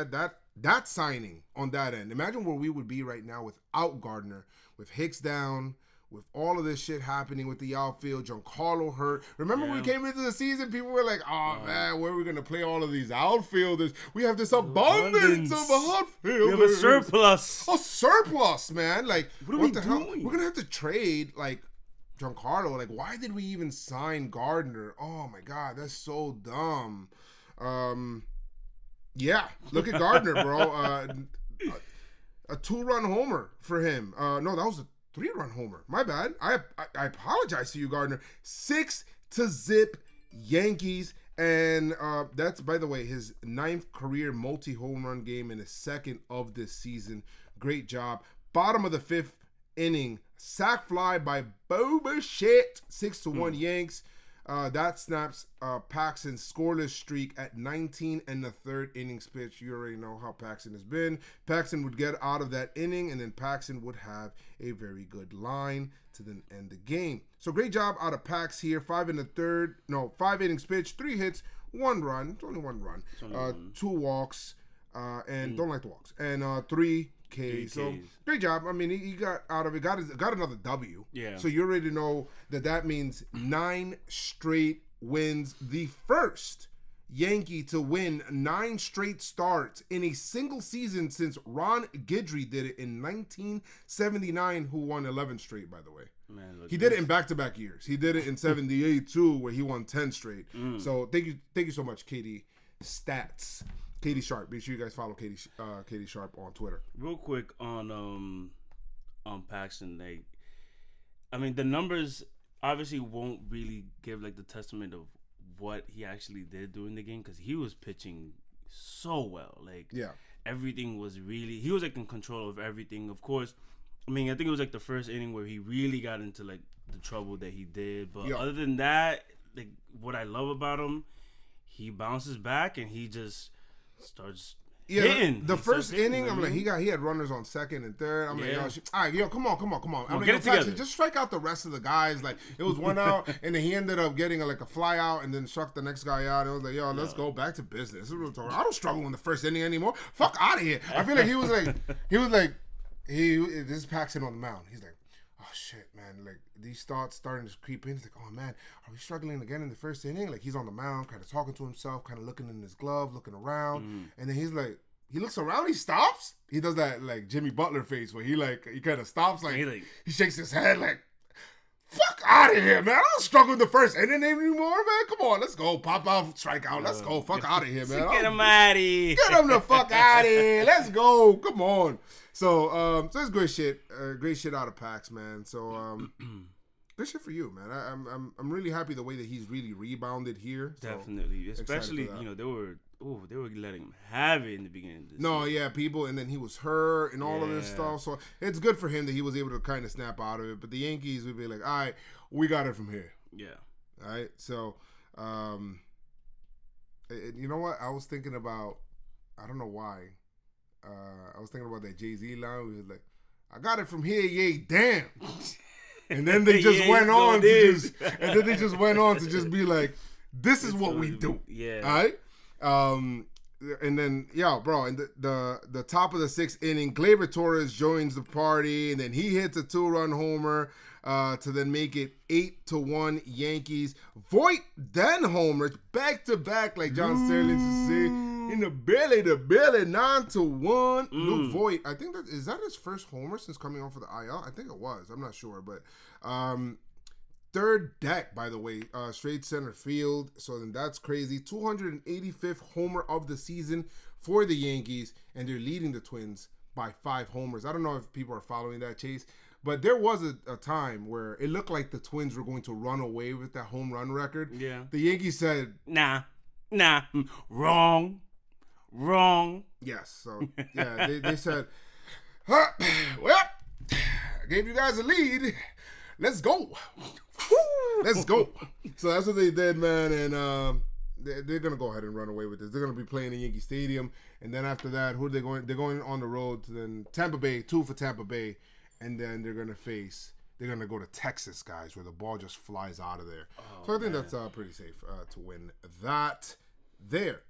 That signing on that end. Imagine where we would be right now without Gardner, with Hicks down, with all of this shit happening with the outfield, Giancarlo hurt. Remember when we came into the season, people were like, oh man, where are we going to play all of these outfielders? We have this abundance of outfielders. We have a surplus. A surplus, man. Like, what the are we hell? doing? We're going to have to trade, like, Giancarlo. Like, why did we even sign Gardner? Oh my God, that's so dumb. Yeah, look at Gardner, bro. A 2-run homer for him. No, that was a 3-run homer. My bad. I apologize to you, Gardner. 6-0 Yankees. And that's, by the way, his 9th career multi-home run game and his 2nd of this season. Great job. Bottom of the 5th inning. Sac fly by Boba Shit. 6-1 Yanks. That snaps Paxton's scoreless streak at 19 and the 3rd innings pitch. You already know how Paxton has been. Paxton would get out of that inning, and then Paxton would have a very good line to then end the game. So great job out of Pax here. 5 innings pitch, 3 hits, 1 run. It's only 1 run. 2 walks, and don't like the walks. And 3 Ks. So great job. I mean, he got out of it. Got another W. Yeah. So you already know that means 9 straight wins. The first Yankee to win 9 straight starts in a single season since Ron Guidry did it in 1979, who won 11 straight, by the way. Man, he did it in back-to-back years. He did it in 78 too, where he won 10 straight. So thank you so much, Katie Stats. Katie Sharp. Make sure you guys follow Katie Sharp on Twitter. Real quick on Paxton, like, I mean, the numbers obviously won't really give like the testament of what he actually did during the game, because he was pitching so well. Like, everything was really, he was like in control of everything. Of course, I mean, I think it was like the first inning where he really got into like the trouble that he did. But other than that, like, what I love about him, he bounces back and he just starts hitting. The first inning, I'm like, he had runners on 2nd and 3rd. I'm like, all right, come on. I'm like, get it together. Just strike out the rest of the guys. Like, it was 1 out, and then he ended up getting a fly out, and then struck the next guy out. And I was like, let's go back to business. I don't struggle in the first inning anymore. Fuck out of here. I feel like he was like, this is Paxton on the mound. He's like, oh shit, man, like these thoughts starting to creep in. He's like, oh man, are we struggling again in the first inning? Like, he's on the mound, kind of talking to himself, kind of looking in his glove, looking around, and then he's like, he looks around, he stops. He does that like Jimmy Butler face where he kind of stops, like he shakes his head, like, fuck out of here, man. I don't struggle in the first inning anymore, man. Come on, let's go. Pop out, strike out. Let's go. Fuck out of here, man. Get him out of here. Get him the fuck out of here. Let's go. Come on. So it's great shit. Great shit out of Pax, man. So good shit for you, man. I'm really happy the way that he's really rebounded here. So definitely, especially they were letting him have it in the beginning of this season. People, and then he was hurt and all of this stuff. So it's good for him that he was able to kind of snap out of it. But the Yankees would be like, all right, we got it from here. Yeah. All right. So, you know what? I was thinking about, I don't know why. I was thinking about that Jay-Z line where he was like, I got it from here, yay, damn. And then they just went on to just be like, this is what we do. Yeah. All right? And then, bro, in the top of the 6th inning, Gleyber Torres joins the party, and then he hits a 2-run homer to then make it 8-1 Yankees. Voit then homers back-to-back, like John Sterling used to say. In the belly, 9-1. Luke Voit, I think is that his first homer since coming off of the IL? I think it was. I'm not sure, but 3rd deck, by the way, straight center field. So then that's crazy. 285th homer of the season for the Yankees, and they're leading the Twins by 5 homers. I don't know if people are following that, Chase, but there was a time where it looked like the Twins were going to run away with that home run record. Yeah. The Yankees said, Nah, wrong. Yes. So, they said, well, I gave you guys a lead. Let's go. Let's go. So that's what they did, man. And they're going to go ahead and run away with this. They're going to be playing in Yankee Stadium. And then after that, who are they going? They're going on the road to then Tampa Bay, 2 for Tampa Bay. And then they're going to go to Texas, guys, where the ball just flies out of there. So I think that's pretty safe to win that there.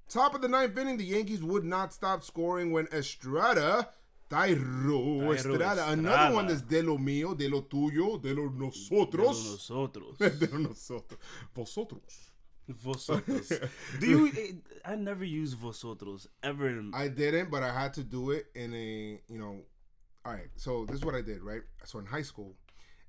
Top of the 9th inning, the Yankees would not stop scoring when Estrada, another one that's de lo mío, de lo tuyo, de lo nosotros. De lo nosotros. Vosotros. I never use vosotros ever. I didn't, but I had to do it in a, all right, so this is what I did, right? So in high school,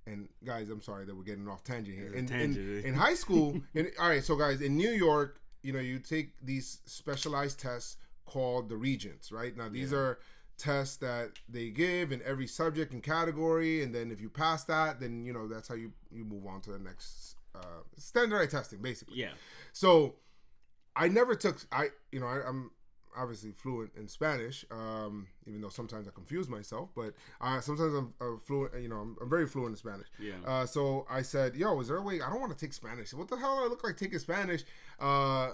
and guys, I'm sorry that we're getting off tangent here. In high school, all right, so guys, in New York, you take these specialized tests called the Regents, right? Now, these are tests that they give in every subject and category, and then if you pass that, then, that's how you move on to the next standardized testing, basically. Yeah. So I never took, I'm obviously fluent in Spanish, even though sometimes I confuse myself, but sometimes I'm fluent, I'm very fluent in Spanish. Yeah. So I said, yo, is there a way? I don't want to take Spanish. What the hell do I look like taking Spanish? I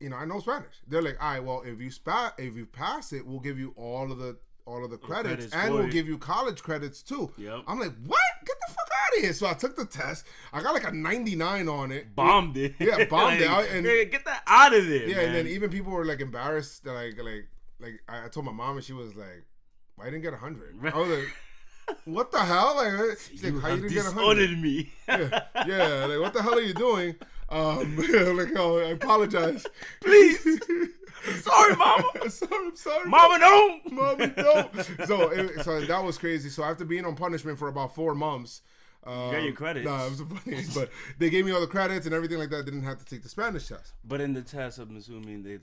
know Spanish. They're like, all right, well, if you pass it, we'll give you all of the credits and we'll give you college credits too. Yep. I'm like, what? Get the fuck out of here. So I took the test. I got like a 99 on it. Bombed it. Yeah, bombed it. And get that out of there, yeah, man. And then even people were like embarrassed. Like I told my mom and she was like, why didn't get 100? I was like, what the hell? Like, she's like, how you didn't get 100? Me. yeah. Like, what the hell are you doing? Like, oh, I apologize. Please. I'm sorry, Mama. I'm sorry. Mama, don't. Mama, don't. So that was crazy. So after being on punishment for about 4 months, you got your credits. Nah, it was funny. But they gave me all the credits and everything like that. I didn't have to take the Spanish test. But in the test, I'm assuming the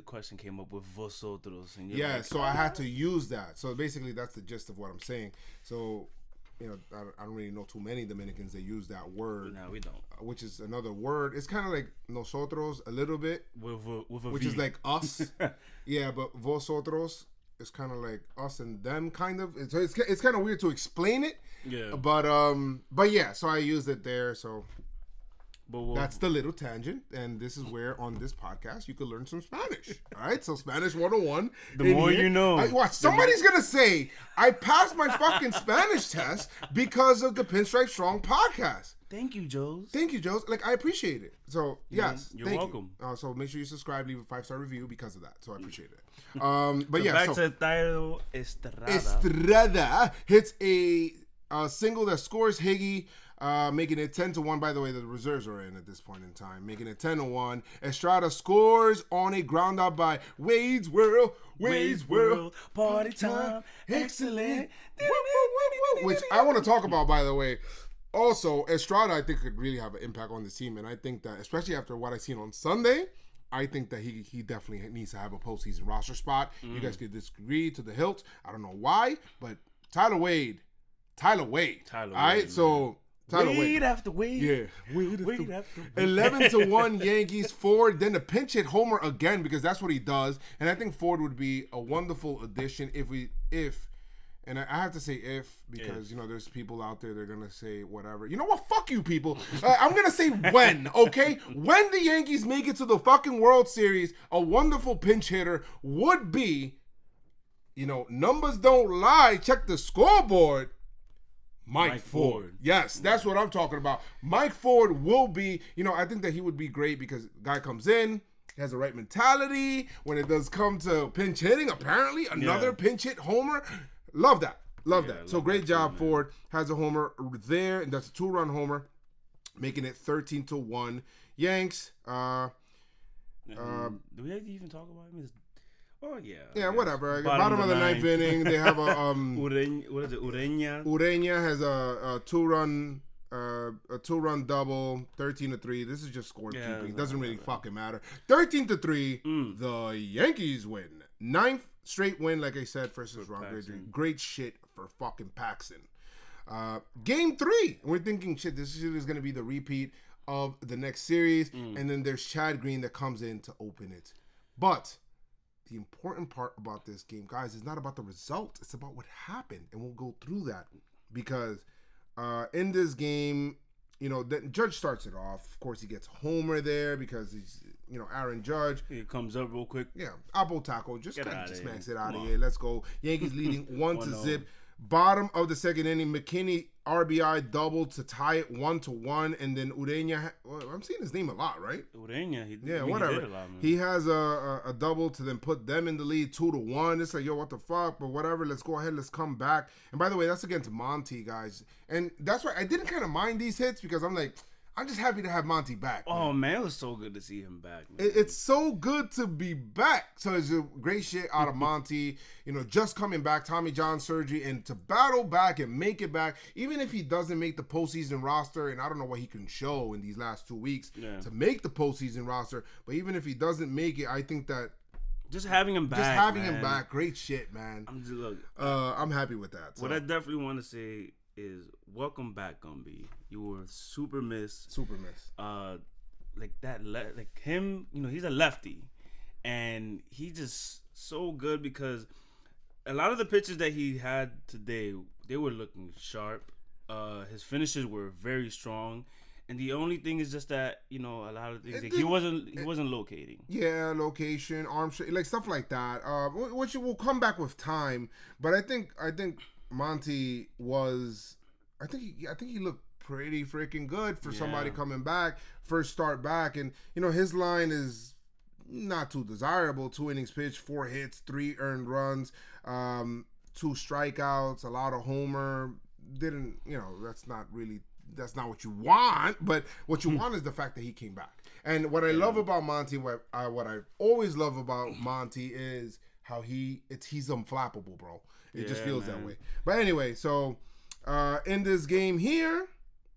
question came up with vosotros. And yeah, like, so I had to use that. So basically, that's the gist of what I'm saying. So, I don't really know too many Dominicans that use that word. No, we don't. Which is another word. It's kind of like nosotros a little bit. With a which V. is like us. Yeah, but vosotros is kind of like us and them, kind of. So it's kind of weird to explain it. Yeah. But yeah, so I used it there. So that's the little tangent, and this is where on this podcast you could learn some Spanish. All right, so Spanish 101. The more you know. Watch, somebody's gonna say I passed my fucking Spanish test because of the Pinstripe Strong podcast. Thank you, Joez. Thank you, Joez. Like, I appreciate it. So yes, you're welcome. So make sure you subscribe, leave a 5-star review because of that. So I appreciate it. But yeah, back to the title, Estrada. Estrada hits a single that scores Higgy. Making it 10-1. By the way, the reserves are in at this point in time, making it 10-1. Estrada scores on a ground out by Wade's World. Party time, excellent. Which I want to talk about, by the way. Also, Estrada, I think, could really have an impact on this team, and I think that, especially after what I seen on Sunday, I think that he definitely needs to have a postseason roster spot. You guys could disagree to the hilt. I don't know why, but Tyler Wade. All right, so. Wade after Wade. Yeah. Wade after Wade. 11-1 Yankees. Ford, then the pinch hit homer again because that's what he does. And I think Ford would be a wonderful addition and I have to say if, because, there's people out there that are going to say whatever. You know what? Fuck you people. I'm going to say when, okay? When the Yankees make it to the fucking World Series, a wonderful pinch hitter would be, numbers don't lie. Check the scoreboard. Mike Ford. Yes, that's what I'm talking about. Mike Ford will be, I think that he would be great because guy comes in, has the right mentality. When it does come to pinch hitting, apparently, another pinch hit homer. Love that. Love that. So great job, Ford. Has a homer there, and that's a 2-run homer, making it 13-1. Yanks. Do we have to even talk about him? Oh, yeah. Yeah, whatever. Bottom of the 9th inning. They have a... what is it? Ureña? Ureña has a 2-run double, 13-3. This is just scorekeeping. Doesn't really fucking matter. 13-3, the Yankees win. 9th straight win, like I said, versus Ron Guidry. Great shit for fucking Paxton. Game 3. We're thinking, shit, this shit is going to be the repeat of the next series. And then there's Chad Green that comes in to open it. But... the important part about this game, guys, is not about the result. It's about what happened, and we'll go through that. because in this game, the Judge starts it off. Of course, he gets Homer there because he's, Aaron Judge. He comes up real quick. Yeah, Abo Taco just kind of smacks it out of here. On. Let's go. Yankees leading 1-0. Bottom of the second inning, McKinney RBI double to tie it 1-1, and then Ureña. I'm seeing his name a lot, right? Ureña. Whatever. He has a double to then put them in the lead 2-1. It's like, yo, what the fuck? But whatever. Let's go ahead. Let's come back. And by the way, that's against Monty, guys. And that's why I didn't kind of mind these hits because I'm like, I'm just happy to have Monty back. Oh, man, it was so good to see him back. It's so good to be back. So it's a great shit out of Monty. Just coming back, Tommy John surgery, and to battle back and make it back, even if he doesn't make the postseason roster, and I don't know what he can show in these last 2 weeks to make the postseason roster, but even if he doesn't make it, I think that just having him back, great shit, man. I'm happy with that. So. What I definitely want to say is welcome back, Gumby. You were super missed. Like that, like him. He's a lefty, and he just so good because a lot of the pitches that he had today, they were looking sharp. His finishes were very strong, and the only thing is just that a lot of things he wasn't locating. Yeah, location, arm strength, like stuff like that. Which will come back with time, but I think Monty was. I think he looked pretty freaking good for somebody coming back, first start back, and his line is not too desirable. 2 innings pitched, 4 hits, 3 earned runs, 2 strikeouts, a lot of homer. Didn't that's not what you want, but what you want is the fact that he came back. And what I love about Monty, what I always love about Monty is how he's unflappable, bro. It just feels that way. But anyway, so. In this game here,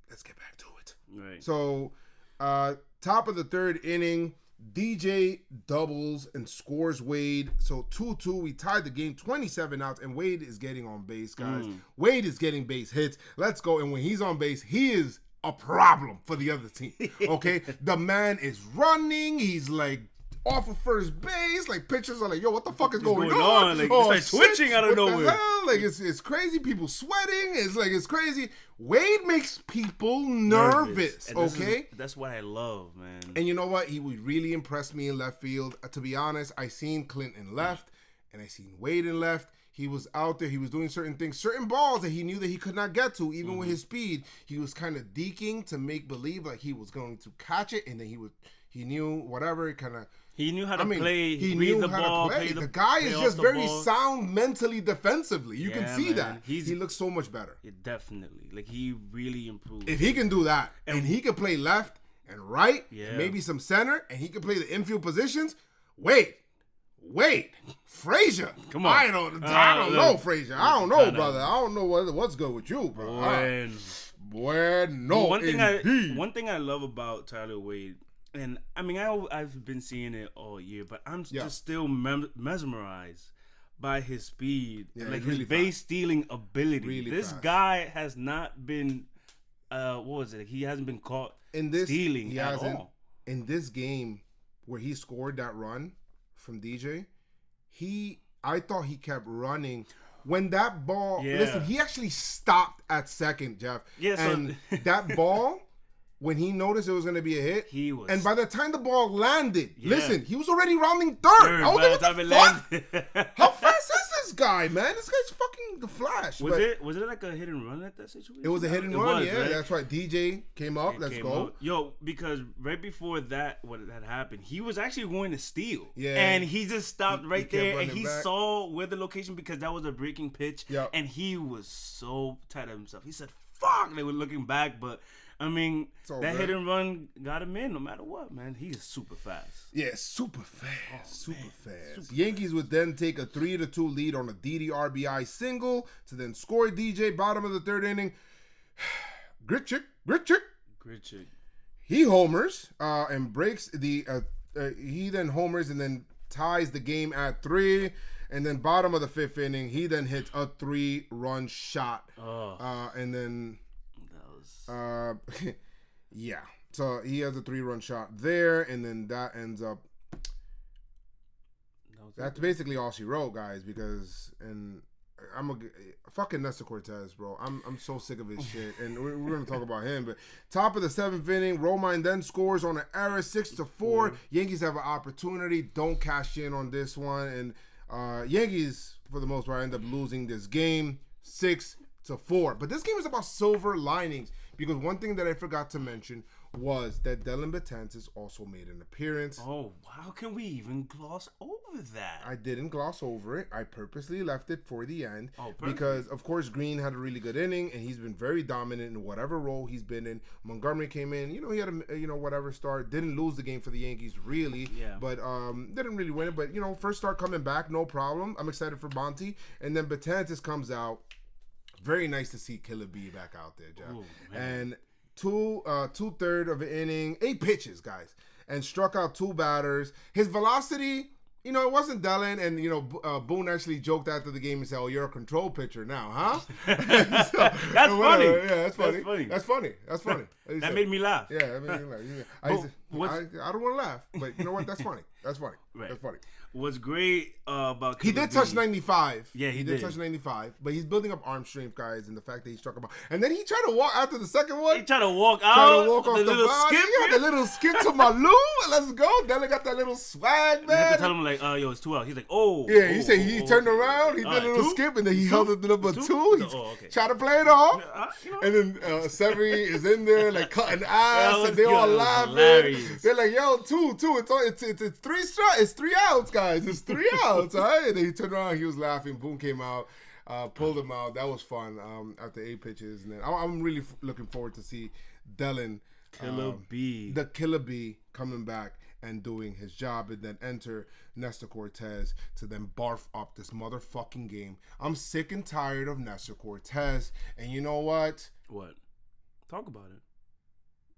let's get back to it. Right. So, top of the 3rd inning, DJ doubles and scores Wade. So 2-2, we tied the game, 27 outs, and Wade is getting on base, guys. Wade is getting base hits. Let's go. And when he's on base, he is a problem for the other team. Okay? The man is running. He's like off of first base, like pitchers are like, yo, what the fuck is going on? Like, it's like twitching out of nowhere. The hell? Like it's crazy. People sweating. It's crazy. Wade makes people nervous. Okay, that's what I love, man. And you know what? He would really impress me in left field. To be honest, I seen Clinton left, and I seen Wade in left. He was out there. He was doing certain things, certain balls that he knew that he could not get to, even with his speed. He was kind of deking to make believe like he was going to catch it, and then he knew whatever kind of. He knew how to play. He knew how to play. The guy is just very sound mentally, defensively. You can see that. He looks so much better. Definitely. Like, he really improved. If he can do that, and he can play left and right, and maybe some center, and he can play the infield positions, wait, Frazier. Come on. I don't know, Frazier. I don't know, brother. I don't know what's good with you, bro. Bueno. One thing I love about Tyler Wade, and I mean, I've been seeing it all year, but I'm just still mesmerized by his speed, like his base stealing ability. Really this fast. Guy has not been, what was it? He hasn't been caught stealing at all. In this game where he scored that run from DJ, I thought he kept running. When that ball, listen, he actually stopped at second, Jeff. And that ball, when he noticed it was going to be a hit, and by the time the ball landed, listen, he was already rounding third. I was like, how fast is this guy, man? This guy's fucking the Flash. Was it like a hit and run at that situation? It was a hit and run, right? That's right. DJ came up. Let's go. Yo, because right before that, what had happened, he was actually going to steal. Yeah. And he just stopped right there, and he saw where the location, because that was a breaking pitch. Yep. And he was so tight of himself. He said, fuck. They were looking back, but I mean, that hit and run got him in no matter what, man. He's super fast. Yeah, super fast. Yankees would then take a 3-2 lead on a Didi RBI single to then score DJ, bottom of the 3rd inning. Grit chick. He homers and breaks the... he then homers and then ties the game at 3. And then bottom of the 5th inning, he then hits a 3-run shot. And then... yeah. So he has a 3-run shot there, and then that ends up. That's basically all she wrote, guys. Because fucking Nestor Cortez, bro. I'm so sick of his shit, and we're gonna talk about him. But top of the 7th inning, Romine then scores on an error, 6-4. Yankees have an opportunity, don't cash in on this one, and Yankees for the most part end up losing this game 6-4. But this game is about silver linings, because one thing that I forgot to mention was that Dellin Betances also made an appearance. Oh, how can we even gloss over that? I didn't gloss over it. I purposely left it for the end perfect. Because, of course, Green had a really good inning, and he's been very dominant in whatever role he's been in. Montgomery came in, he had a whatever start. Didn't lose the game for the Yankees really, but didn't really win it. But first start coming back, no problem. I'm excited for Monty, and then Betances comes out. Very nice to see Killer B back out there, Jeff. Ooh, and two-thirds of an inning, 8 pitches, guys, and struck out 2 batters. His velocity, it wasn't Dellin, and Boone actually joked after the game and said, "Oh, you're a control pitcher now, huh?" That's funny. Yeah, that's funny. That's funny. That made me laugh. Yeah, that made me laugh. I don't want to laugh, but you know what? That's funny. That's funny. Right. That's funny. What's great about he did touch 95. Yeah, he did touch 95, but he's building up arm strength, guys, and the fact that he struck him out. And then he tried to walk after the second one. He tried to walk out. Off the little body. skip. Yeah, the little skip to Malou. Let's go. Dellin got that little swag, man. You have to tell him like, yo, it's 2 out. He's like, oh. Yeah, he said he turned around. He did a little skip, and then he held it to number 2. He tried to play it off. And then Severy is in there like cutting ass, and they all laughing. Hilarious. They're like, "Yo, two. It's 3 strikes. It's 3 outs, guys. It's 3 outs." All right. And then he turned around. He was laughing. Boone came out, pulled him out. That was fun. After 8 pitches, and then I'm really looking forward to see Dellin, the Killer B, coming back and doing his job, and then enter Nestor Cortez to then barf up this motherfucking game. I'm sick and tired of Nestor Cortez, and you know what? What? Talk about it.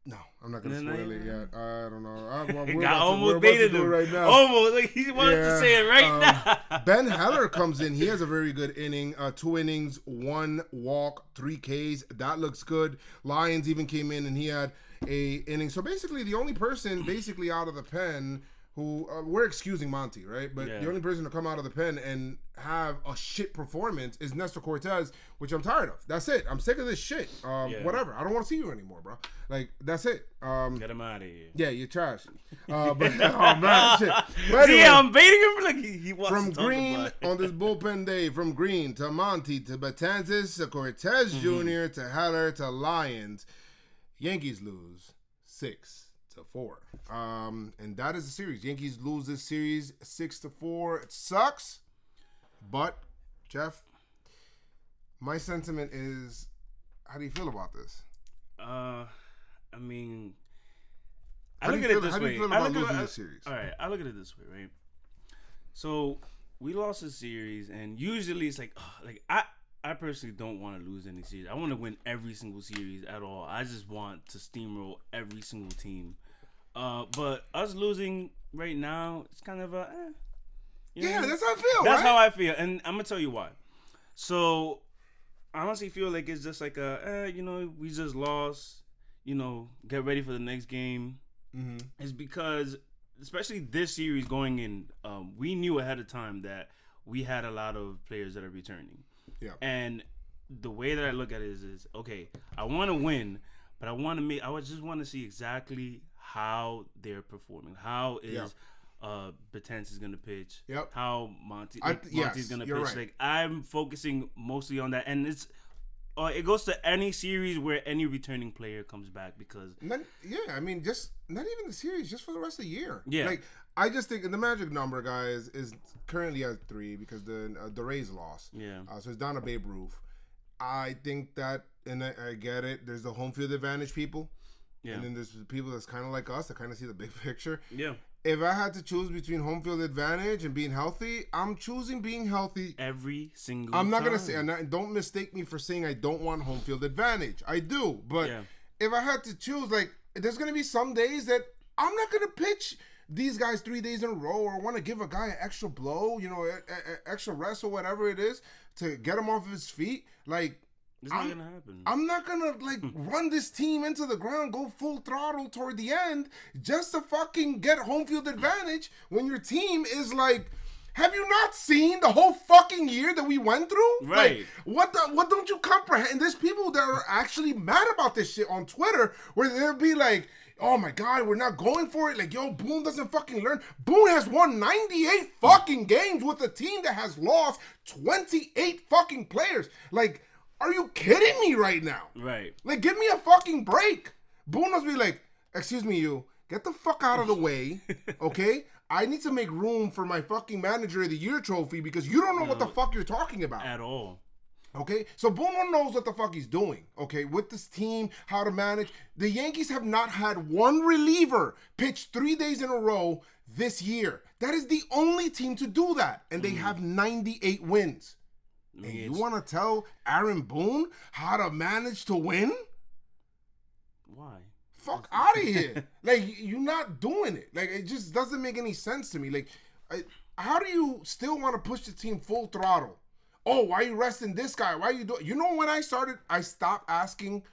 No, I'm not gonna spoil it yet. I don't know. We're almost baited him right now. Almost, like he wanted to say it right now. Ben Heller comes in. He has a very good inning. 2 innings, 1 walk, 3 Ks. That looks good. Lyons even came in and he had a inning. So basically, the only person out of the pen who we're excusing Monty, right? But the only person to come out of the pen and have a shit performance is Nestor Cortez, which I'm tired of. That's it. I'm sick of this shit. Whatever. I don't want to see you anymore, bro. Like, that's it. Get him out of here. Yeah, you're trash. Oh man, shit. But anyway, I'm baiting him like he wants from to talk Green about it. on this bullpen day, from Green to Monty to Betances to Cortez Jr. to Heller to Lyons, Yankees lose 6-4. And that is the series. Yankees lose this series 6-4. It sucks, but Jeff, my sentiment is, how do you feel about this? I mean, How do you feel about losing the series? All right, I look at it this way, right? So we lost the series, and usually it's like, I personally don't want to lose any series. I want to win every single series at all. I just want to steamroll every single team. But us losing right now, it's kind of a, that's how I feel. That's how I feel, and I'm gonna tell you why. So I honestly feel like it's just like we just lost. Get ready for the next game. Mm-hmm. It's because, especially this series going in, we knew ahead of time that we had a lot of players that are returning. Yeah. And the way that I look at it is okay, I want to win, but I just want to see exactly how they're performing. How is Betances going to pitch? Yep. How Monty's going to pitch. Right. Like, I'm focusing mostly on that, and it's it goes to any series where any returning player comes back because just not even the series, just for the rest of the year. Yeah. Like, I just think the magic number, guys, is currently at 3 because the Rays lost. Yeah. So it's down to Babe Ruth. I think that, and I get it. There's the home field advantage people. Yeah. And then there's people that's kind of like us that kind of see the big picture. Yeah. If I had to choose between home field advantage and being healthy, I'm choosing being healthy every single time. I'm not going to say, and don't mistake me for saying I don't want home field advantage. I do. But if I had to choose, like, there's going to be some days that I'm not going to pitch these guys 3 days in a row or want to give a guy an extra blow, extra rest or whatever it is to get him off of his feet. Like, it's not gonna happen. I'm not gonna run this team into the ground, go full throttle toward the end just to fucking get home field advantage when your team is like Have you not seen the whole fucking year that we went through? Right. Like, what don't you comprehend? There's people that are actually mad about this shit on Twitter where they'll be like, oh my God, we're not going for it. Like, yo, Boone doesn't fucking learn. Boone has won 98 fucking games with a team that has lost 28 fucking players. Like, are you kidding me right now? Right. Like, give me a fucking break. Boone must be like, excuse me, you. Get the fuck out of the way, okay? I need to make room for my fucking Manager of the Year trophy because you don't know what the fuck you're talking about. At all. Okay? So Boone knows what the fuck he's doing, okay? With this team, how to manage. The Yankees have not had one reliever pitch 3 days in a row this year. That is the only team to do that. And they have 98 wins. And you want to tell Aaron Boone how to manage to win? Why? Fuck out of here. Like, you're not doing it. Like, it just doesn't make any sense to me. Like, how do you still want to push the team full throttle? Oh, why are you resting this guy? Why are you doing... You know, when I stopped asking,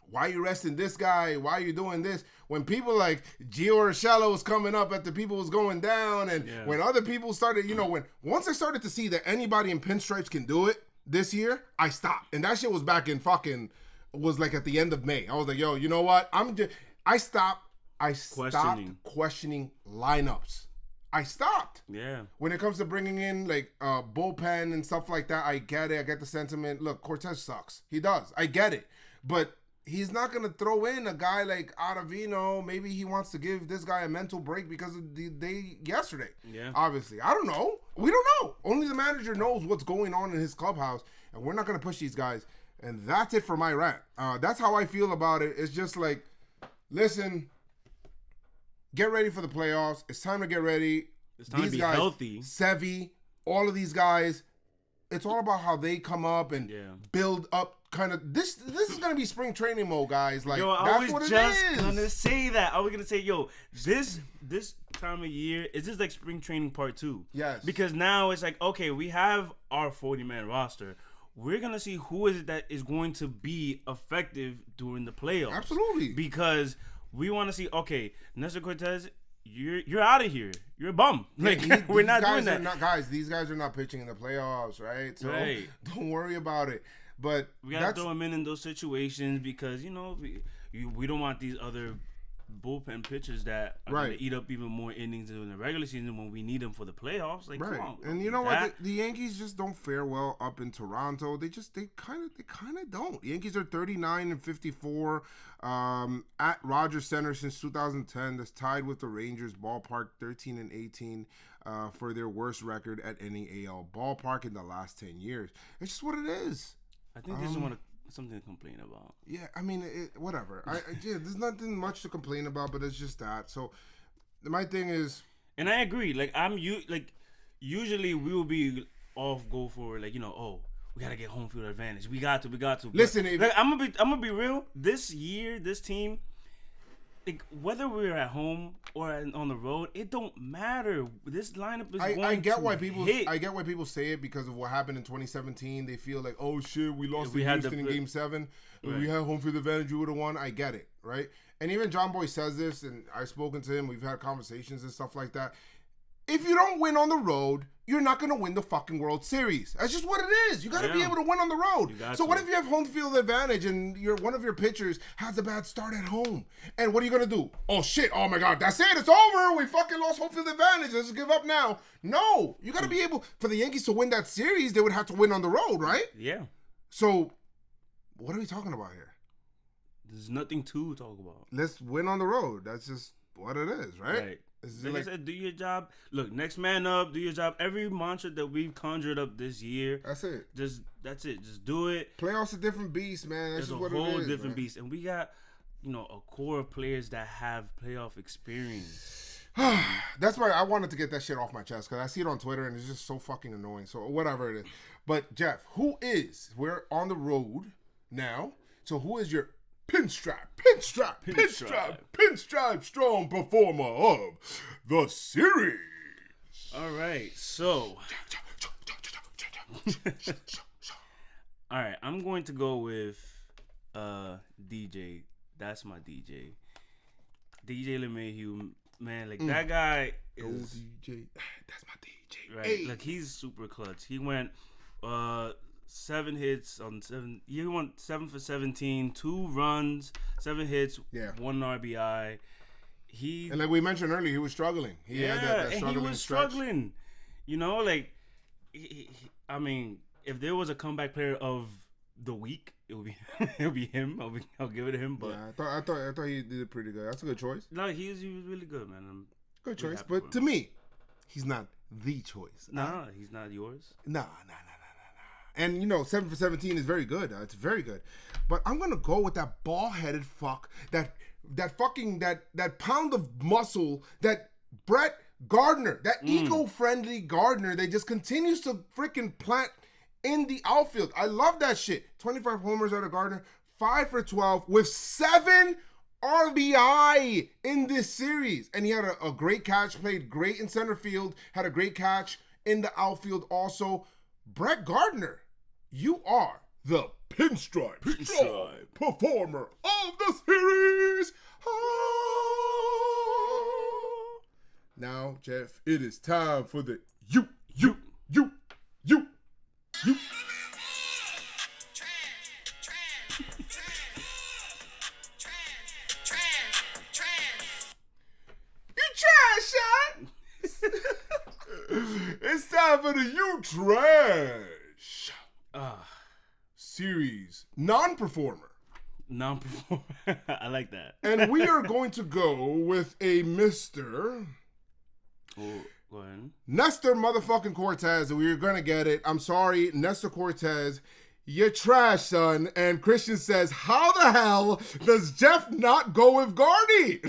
why are you resting this guy? Why are you doing this? When people like Gio Urshela was coming up after people was going down, and when other people started, you know, once I started to see that anybody in pinstripes can do it this year, I stopped. And that shit was back in fucking... was like at the end of May. I was like, yo, you know what? I stopped questioning lineups. I stopped. Yeah. When it comes to bringing in like bullpen and stuff like that, I get it. I get the sentiment. Look, Cortez sucks. He does. I get it. But he's not going to throw in a guy like Ottavino. Maybe he wants to give this guy a mental break because of the day yesterday. Yeah. Obviously. I don't know. We don't know. Only the manager knows what's going on in his clubhouse, and we're not going to push these guys. And that's it for my rant. That's how I feel about it. It's just like, listen, get ready for the playoffs. It's time to get ready. It's time to be healthy. Sevy, all of these guys. It's all about how they come up and build up. Kind of this is gonna be spring training mode, guys. Like, yo, that's what it is. I was just gonna say that. I was gonna say, yo, this time of year is this like spring training part 2? Yes. Because now it's like, okay, we have our 40-man roster. We're going to see who is it that is going to be effective during the playoffs. Absolutely. Because we want to see, okay, Nestor Cortez, you're out of here. You're a bum. Like, we're not doing that. These guys are not pitching in the playoffs, right? So right. Don't worry about it. But we got to throw them in those situations because, you know, we don't want these other bullpen pitchers that are going to eat up even more innings in the regular season when we need them for the playoffs. Like, come on. And you know what? The Yankees just don't fare well up in Toronto. They kind of don't. The Yankees are 39-54 at Rogers Center since 2010. That's tied with the Rangers ballpark, 13-18 for their worst record at any AL ballpark in the last 10 years. It's just what it is. I think there's something to complain about. Yeah, I mean, whatever. There's nothing much to complain about, but it's just that. So, my thing is, and I agree. Like usually we will be go for like, you know, oh, we gotta get home field advantage. We got to. Listen, like, I'm gonna be real. This year, this team, like, whether we're at home or on the road, it don't matter. This lineup is I get why people hit. I get why people say it because of what happened in 2017. They feel like, oh shit, we lost to Houston in Game 7. Right. We had home field advantage. We would have won. I get it, right? And even John Boy says this, and I've spoken to him. We've had conversations and stuff like that. If you don't win on the road, you're not going to win the fucking World Series. That's just what it is. You got to be able to win on the road. So what if you have home field advantage and one of your pitchers has a bad start at home? And what are you going to do? Oh, shit. Oh, my God. That's it. It's over. We fucking lost home field advantage. Let's just give up now. No. You got to be able, for the Yankees to win that series, they would have to win on the road, right? Yeah. So what are we talking about here? There's nothing to talk about. Let's win on the road. That's just what it is, right? Like I said, do your job. Look, next man up, do your job. Every mantra that we've conjured up this year. That's it. That's it. Just do it. Playoffs a different beast, man. That's just what it is. It's a whole different beast. And we got, you know, a core of players that have playoff experience. That's why I wanted to get that shit off my chest because I see it on Twitter and it's just so fucking annoying. So whatever it is. But Jeff, we're on the road now. So who is your Pinstripe strong performer of the series? All right, so all right, I'm going to go with DJ. That's my DJ LeMahieu, man. Like that guy is DJ. That's my DJ. Right, Hey. like he's super clutch. He went 7 hits on 7. He went 7 for 17, 2 runs, 7 hits, 1 RBI. And like we mentioned earlier, he was struggling. He had that struggling and he was stretch. struggling. You know, like I mean, if there was a comeback player of the week, it would be him. I'll give it to him. But yeah, I thought he did pretty good. That's a good choice. No, he was really good, man. Good choice, but to me, he's not the choice. Nah, he's not yours. Nah. And 7 for 17 is very good. It's very good. But I'm gonna go with that ball-headed fuck, that pound of muscle, that Brett Gardner, that eco-friendly Gardner that just continues to freaking plant in the outfield. I love that shit. 25 homers out of Gardner, 5 for 12 with 7 RBI in this series. And he had a great catch, played great in center field, had a great catch in the outfield also. Brett Gardner, you are the Pinstripe performer of the series. Now, Jeff, it is time for the you. It's time for the You Trash series non-performer. I like that. And we are going to go with a Mr. Oh, go ahead. Nestor motherfucking Cortez, and we're going to get it. I'm sorry, Nestor Cortez. You're trash, son. And Christian says, how the hell does Jeff not go with Gardy?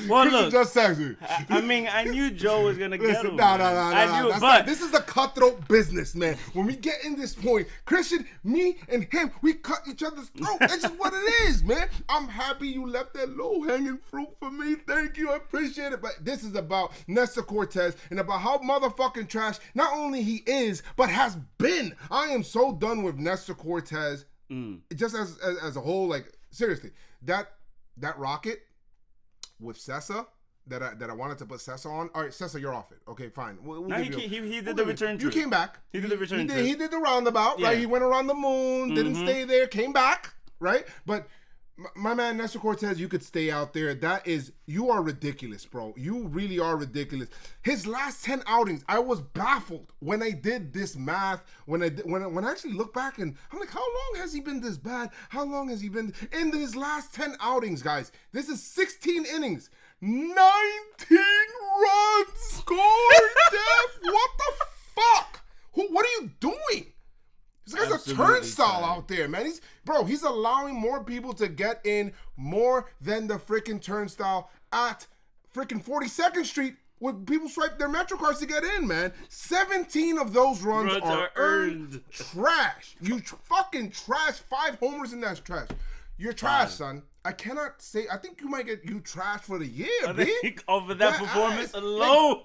Well, look, just text me. I mean, I knew Joe was gonna get him. No. I knew, but this is a cutthroat business, man. When we get in this point, Christian, me, and him, we cut each other's throat. That's just what it is, man. I'm happy you left that low-hanging fruit for me. Thank you, I appreciate it. But this is about Nestor Cortez and about how motherfucking trash not only he is, but has been. I am so done with Nestor Cortez, just as a whole. Like seriously, that rocket with Sessa that I wanted to put Sessa on. All right, Sessa, you're off it. Okay, fine. He did the return trip. You came back. He did the return trip. He did the roundabout, right? He went around the moon, didn't stay there, came back, right? But my man Nestor Cortez, you could stay out there. You are ridiculous, bro. You really are ridiculous. His last 10 outings, I was baffled when I did this math. When I actually look back and I'm like, how long has he been this bad? How long has he been in his last 10 outings, guys? This is 16 innings, 19 runs scored, Jeff. What the fuck? What are you doing? This guy's absolutely a turnstile out there, man. He's allowing more people to get in more than the freaking turnstile at freaking 42nd Street when people swipe their Metro cards to get in, man. 17 of those runs are earned. Trash. You fucking trash. 5 homers in that trash. You're trash, son. I cannot say. I think you might get you trash for the year, man. Over that performance alone.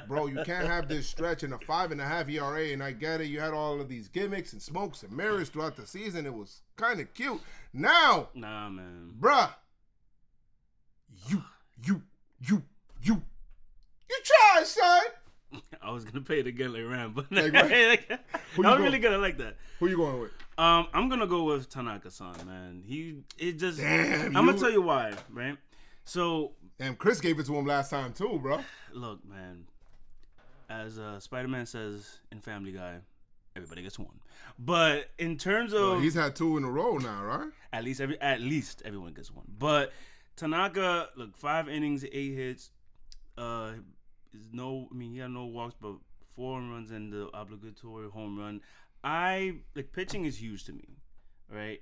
Bro, you can't have this stretch in a 5.5 ERA, and I get it. You had all of these gimmicks and smokes and mirrors throughout the season. It was kind of cute. Now, nah, man, bruh, you try, son. I was gonna pay it again like Ram, but that was really good. I like that. Who you going with? I'm gonna go with Tanaka-san, man. I'm gonna tell you why, right? So. Damn, Chris gave it to him last time too, bro. Look, man. As Spider-Man says in Family Guy, everybody gets one. But in terms of, he's had 2 in a row now, right? At least everyone gets one. But Tanaka, look, 5 innings, 8 hits. He had no walks, but 4 home runs and the obligatory home run. Pitching is huge to me, right?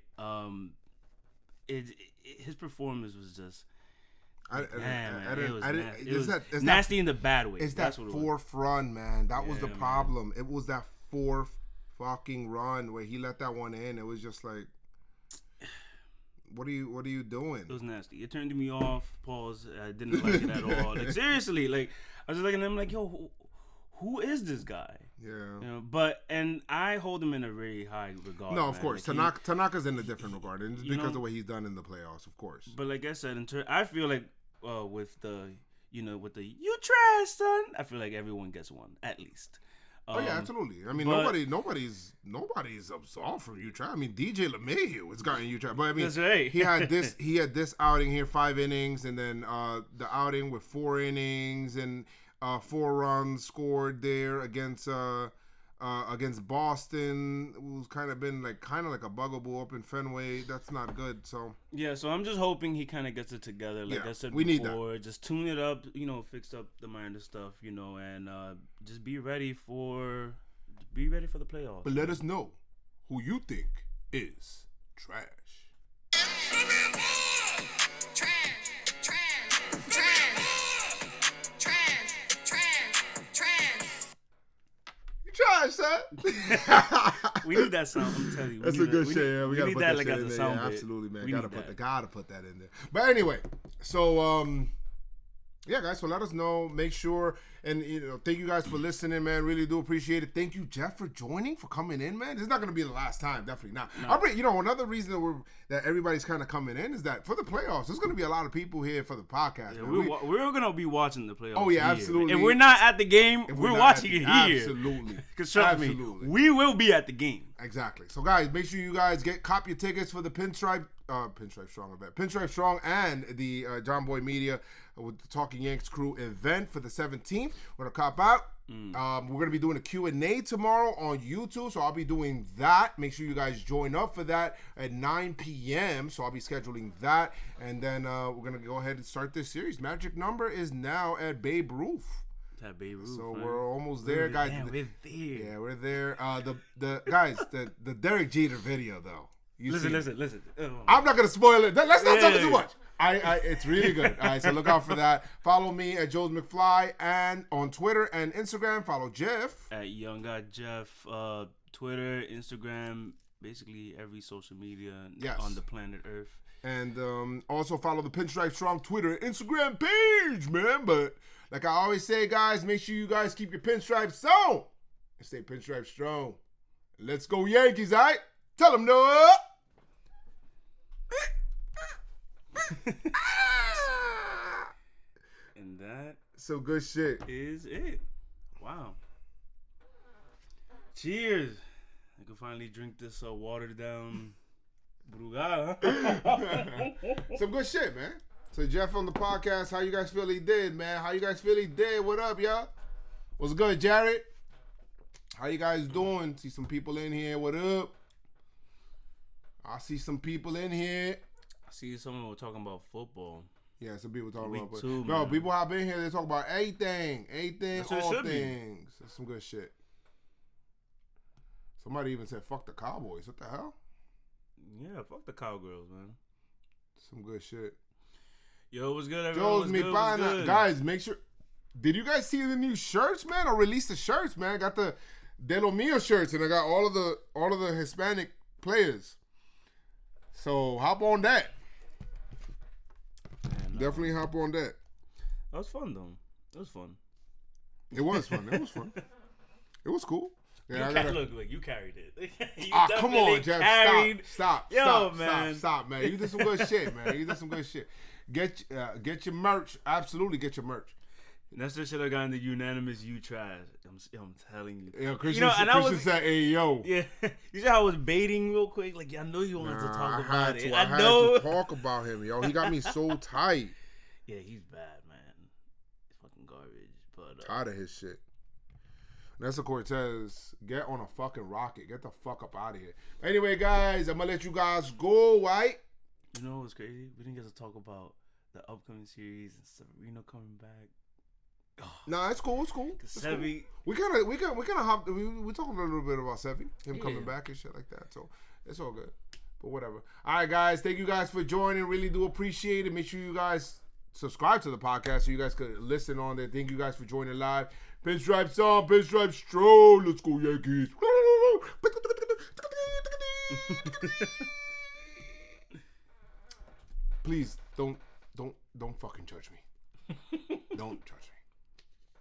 His performance was just. It was nasty in the bad way. It's that 4th run, man. That was the problem. Man. It was that 4th fucking run where he let that one in. It was just like, what are you doing? It was nasty. It turned me off. Pause. I didn't like it at all. Like seriously, like I was just looking at him like, yo, who is this guy? Yeah. And I hold him in a very high regard. No, of course. Like Tanaka's in a different regard, and it's because of what he's done in the playoffs, of course. But like I said, I feel like with the with the "you trash, son." I feel like everyone gets one at least. Oh yeah, absolutely. I mean, nobody's absolved from you try. I mean, DJ LeMahieu has gotten you try, but I mean, that's right. he had this outing here, 5 innings, and then the outing with 4 innings and 4 runs scored there against Boston, who's kind of been like a bugaboo up in Fenway. That's not good. So yeah, so I'm just hoping he kind of gets it together. Like I said we before, need that. Just tune it up, fix up the minor stuff, and just be ready for the playoffs. But let us know who you think is trash. Trash, son. We need that sound. I'm telling you. That's a good shit. Yeah, we gotta put that like shit as in a there. sound Yeah, bit. absolutely, man. We Gotta put that in there. But anyway, so yeah, guys. So let us know. Make sure, and thank you guys for listening, man. Really do appreciate it. Thank you, Jeff, for joining, for coming in, man. This is not gonna be the last time. Definitely not. No. Another reason that everybody's kind of coming in is that for the playoffs, there's gonna be a lot of people here for the podcast. Yeah, man. we're gonna be watching the playoffs. Oh yeah, here. absolutely. If we're not at the game, we're watching it here. Absolutely. Because trust me, we will be at the game. Exactly. So guys, make sure you guys cop your tickets for the Pinstripe Strong and the John Boy Media with the Talking Yanks crew event for the 17th. We're gonna cop out. We're gonna be doing a Q&A tomorrow on YouTube, so I'll be doing that. Make sure you guys join up for that at 9 p.m. So I'll be scheduling that, and then we're gonna go ahead and start this series. Magic number is now at Babe Ruth. So man. We're almost there, guys. Damn, we're there. Yeah, we're there. The guys, the Derek Jeter video though. Listen. I'm not gonna spoil it. Let's not talk too much. It's really good. All right, so look out for that. Follow me at JoezMcfly and on Twitter and Instagram. Follow Jeff at Young God Jeff. Twitter, Instagram, basically every social media on the planet Earth. And also follow the Pinstripe Strong Twitter and Instagram page, man. But like I always say, guys, make sure you guys keep your pinstripes on and stay pinstripe strong. Let's go Yankees, all right? Tell them no. And that some good shit is it. Wow. Cheers. I can finally drink this watered down Brugal. Some good shit, man. So Jeff on the podcast, how you guys feel he did, man? How you guys feel he did? What up, y'all? What's good, Jared? How you guys doing? See some people in here. What up? I see some people in here. I see someone talking about football. Yeah, some people talking about football. No, people hop in here. They talk about everything, all things. That's some good shit. Somebody even said, "Fuck the Cowboys." What the hell? Yeah, fuck the Cowgirls, man. Some good shit. Yo, what's good, everyone? JoezMcfly, guys, make sure. Did you guys see the new shirts, man? I released the shirts, man. I got the De Lo Mio shirts, and I got all of the Hispanic players. So hop on that. And, definitely hop on that. That was fun, though. It was fun. It was fun. It was fun. It was cool. Yeah, look, you carried it. Come on, Jeff. Stop, man. You did some good shit, man. You did some good shit. Get your merch. Absolutely, get your merch. And that's the shit I got in the unanimous you trash. I'm telling you. Yeah, Christian said, "Hey, yo." Yeah, you see how I was baiting real quick. Like, I know you wanted to talk about it. I had to talk about him, yo. He got me so tight. Yeah, he's bad, man. He's fucking garbage. But tired of his shit. Nessa Cortez, get on a fucking rocket. Get the fuck up out of here. Anyway, guys, I'm gonna let you guys go, right? You know what's crazy? We didn't get to talk about the upcoming series and Severino coming back. Nah, it's cool. It's cool. Sevy, we kind of hopped. We talked a little bit about Sevy, him coming back and shit like that. So it's all good. But whatever. All right, guys. Thank you guys for joining. Really do appreciate it. Make sure you guys subscribe to the podcast so you guys could listen on there. Thank you guys for joining live. Pinstripe song, Pinstripe Stroll. Let's go Yankees. Please don't fucking judge me. Don't judge me.